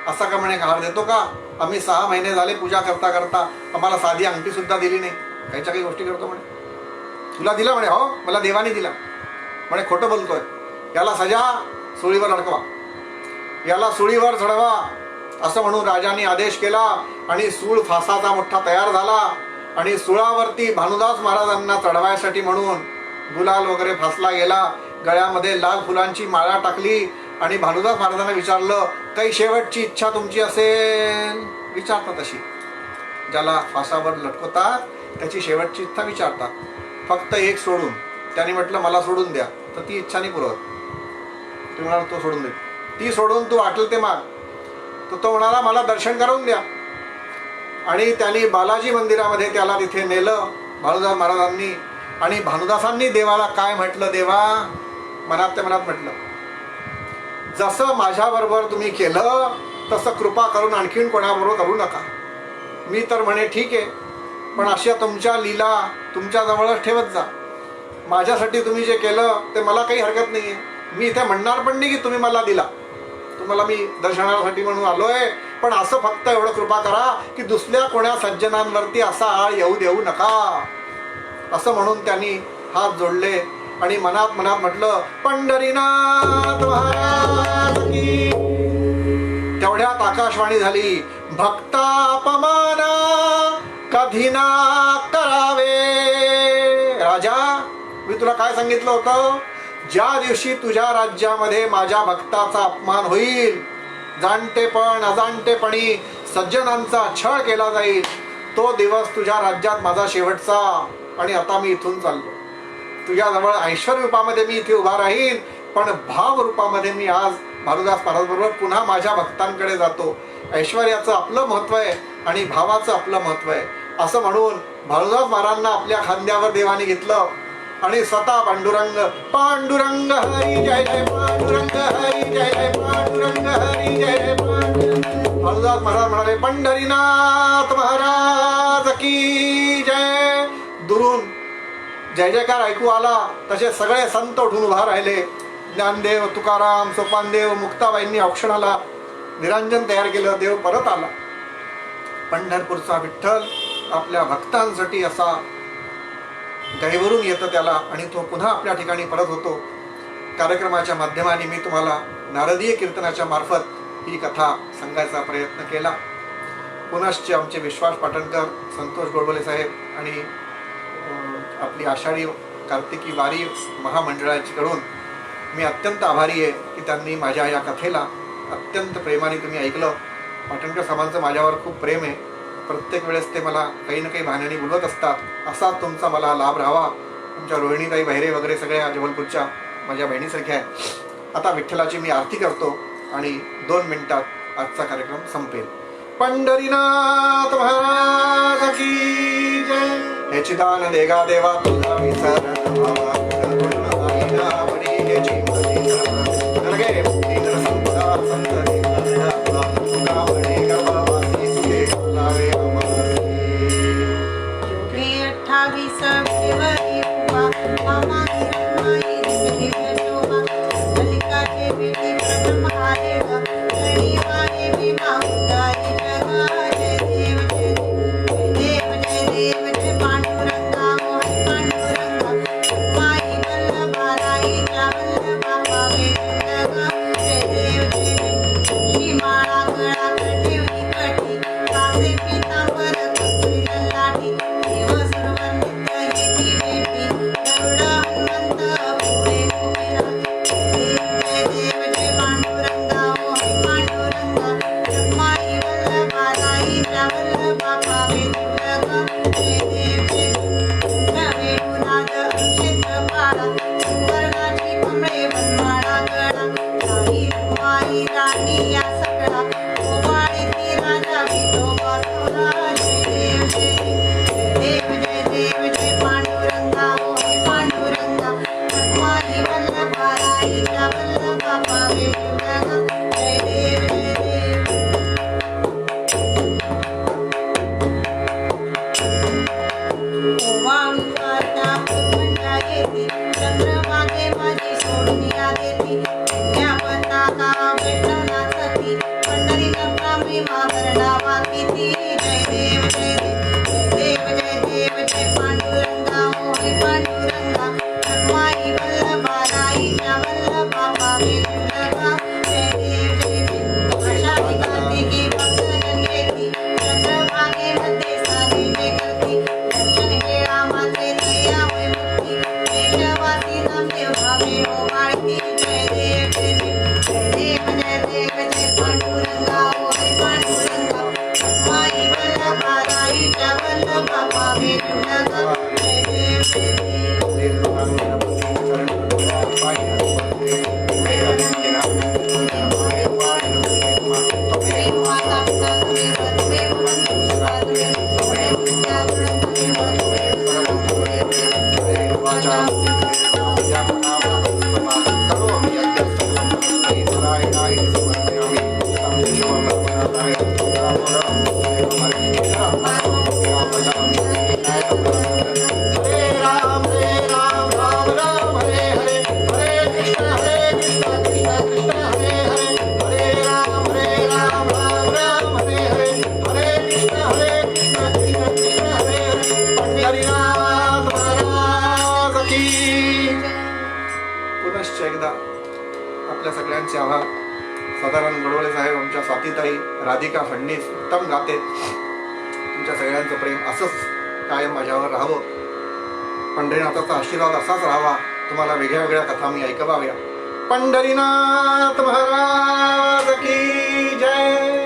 असा का म्हणे हार देतो का. आम्ही 6 महिने झाले पूजा करता करता आम्हाला साधी अंगठी सुद्धा दिली नाही. काहीच्या काही गोष्टी करतो म्हणे. तुला दिला म्हणे. हो मला देवाने दिला. म्हणे खोटं बोलतोय. याला सजा, सुळीवर अडकवा, याला सुळीवर चढवा. असं म्हणून राजाने आदेश केला आणि सूळ फासाचा मोठा तयार झाला आणि सुळावरती भानुदास महाराजांना चढवायसाठी म्हणून गुलाल वगैरे फासला गेला. गळ्यामध्ये लाल फुलांची माळा टाकली आणि भानुदास महाराजांना विचारलं काही शेवटची इच्छा तुमची असेल. विचारतात तशी, ज्याला फासावर लटकवतात त्याची शेवटची इच्छा विचारतात, फक्त एक सोडून. त्याने म्हटलं मला सोडून द्या, तर ती इच्छा नाही पुरवत. ते म्हणाला तो सोडून दे. ती सोडून तू वाटलं ते माग. तर तो म्हणाला मला दर्शन करून द्या. आणि त्यांनी बालाजी मंदिरामध्ये त्याला तिथे नेलं भानुदास महाराजांनी. आणि भानुदासांनी देवाला काय म्हटलं. देवा मनातल्या मनात म्हटलं जसं माझ्याबरोबर तुम्ही केलं तसं कृपा करून आणखीन कोणाबरोबर करू नका. मी तर म्हणे ठीक आहे, पण अशा तुमच्या लीला तुमच्या जवळच ठेवत जा. माझ्यासाठी तुम्ही जे केलं ते मला काही हरकत नाही आहे. मी इथे म्हणणार पण नाही की तुम्ही मला दिला, तुम्हाला मी दर्शनासाठी म्हणून आलोय. पण असं फक्त एवढं कृपा करा की दुसऱ्या कोण्या सज्जनांवरती असा आळ येऊ देऊ नका. असं म्हणून त्यांनी हात जोडले आणि मनात मनात म्हटलं पंढरीनाथ महाराज की. तेवढ्यात आकाशवाणी झाली भक्ता अपमाना कधी ना करावे. राजा मी तुला काय सांगितलं होतं. ज्या दिवशी तुझ्या राज्यामध्ये माझ्या भक्ताचा अपमान होईल, जाणतेपण अजाणतेपणी सज्जनांचा छळ केला जाईल, तो दिवस तुझ्या राज्यात माझा शेवटचा. आणि आता मी इथून चाललो. तुझ्याजवळ ऐश्वर्य रूपामध्ये मी इथे उभा राहीन, पण भाव रूपामध्ये मी आज भानुदास महाराजांबरोबर पुन्हा माझ्या भक्तांकडे जातो. ऐश्वर्याचं आपलं महत्व आहे आणि भावाचं आपलं महत्व आहे असं म्हणून भानुदास महाराजांना आपल्या खांद्यावर देवाने घेतलं आणि स्वतः पांडुरंग पांडुरंग हरी जय जय पांडुरंग हरी जय जय पांडुरंग हरी जय जय पांडुरंग. भानुदास महाराज म्हणाले पंढरीनाथ महाराज की जय. दुरून जय जयकार ऐकू आला तसे सगळे संत उठून उभा राहिले. ज्ञानदेव, तुकाराम, सोपानदेव, मुक्ताबाईंनी औक्षणाला निरांजन तयार केलं. देव परत आला. पंढरपूरचा विठ्ठल आपल्या भक्तांसाठी असा गायवरून येतं त्याला आणि तो पुन्हा आपल्या ठिकाणी परत होतो. कार्यक्रमाच्या माध्यमाने मी तुम्हाला नारदीय कीर्तनाच्या मार्फत ही कथा सांगायचा प्रयत्न केला. पुनश्च आमचे विश्वास पाटणकर, संतोष गोडबोले साहेब आणि आपली आषाढी कार्तिकी वारी महामंडळाकडून मी अत्यंत आभारी आहे की त्यांनी माझ्या या कथेला अत्यंत प्रेमाने तुम्ही ऐकलं. पाटणकर साहेबांचं माझ्यावर खूप प्रेम आहे. प्रत्येक वेळेस ते मला काही ना काही बहाण्याने बोलवत असतात. असा तुमचा मला लाभ राहावा. तुमच्या रोहिणीताई बहिरे वगैरे सगळ्या जबलपूरच्या माझ्या बहिणीसारख्या आहे. आता विठ्ठलाची मी आरती करतो आणि 2 मिनिटात आजचा कार्यक्रम संपेल. पंढरीनाथ महाराज की जय. हे चिदान देगा देवा तुझा विसरण भावा गुणगुण हेची मती नरगे इंद्र संपदा संत देवा तुका म्हणे गर्भावासी सुखे लावे अमरसी. योगे 28 फेब्रुवारी उभा मामा हिरण्मयी दिसली भेटोबा. मल्लिकाचे बेटी प्रथम आले ग शनिवारी भीमा उदारी जगा. जय देव जय देव जय देव जय पांडुरंगा मोहन पांडुरंगा. माई वल्लभा राईच्या वल्लभा पावे जगा. जय देव जय देव. ही माळा गळात ठेवली कठी कासे पितांबर कस्तुरी ललाटी. देव सुरवंदित येती बेटी गरुड हनुमंत पुढे उभे राहते. जय देव जय पांडुरंगा मोहन पांडुरंगा. माई वल्लभा राईच्या वल्लभा पावे जगा. जय देव जय देव. वेणुनाद क्षेत्र पाळा सुवर्णाची कमळे वनमाळा गळा. आई रुक्माई राणी या सकळा ओवाळीती राजा विठोबा सोळा. जय देव जय देव जय देव जय पांडुरंगा मोहन पांडुरंगा. रुक्माई वल्लभा राईच्या वल्लभा पावे जगा. जय देव जय देव. ओवाळून वाटा पुरवंटा येती चंद्रभागे माझी सोडून या देती. या पताका भेटवला सती पंढरीनाथला भीमा भरणावा किती. जय देव जय देव जय देव जय पांडुरंगा मोहन पांडुरंगा. रुक्माई वल्लभा राईच्या वल्लभा पावे जगा. जय देव जय देव. आषाढी कार्तिकी भक्तजन येती चंद्रभागेमध्ये सानिध्य करती. दर्शन घेळा माते दया होय मुक्ती. देशवासी नामदेव भावे ओवाळती. जय देव जय देव जय देव जय देव जय पांडुरंगा मोहन पांडुरंगा. रुक्माई वल्लभा राईच्या वल्लभा पावे जगा. जय देव जय देव. माता पिता तुम्ही बंधुवे म्हणून स्वातुवे पुढे तुमच्या गुण तुम्ही बंधुवे पुनश्च एकदा आपल्या सगळ्यांचे आभार. सदानंद गोडबोले साहेब, आमच्या स्वातीताई, राधिका फडणीस उत्तम गाते. तुमच्या सगळ्यांचं प्रेम असंच कायम माझ्यावर राहावं. पंढरीनाथाचा आशीर्वाद असाच राहावा. तुम्हाला वेगळ्या वेगळ्या कथा मी ऐकवाव्या. पंढरीनाथ महाराज की जय.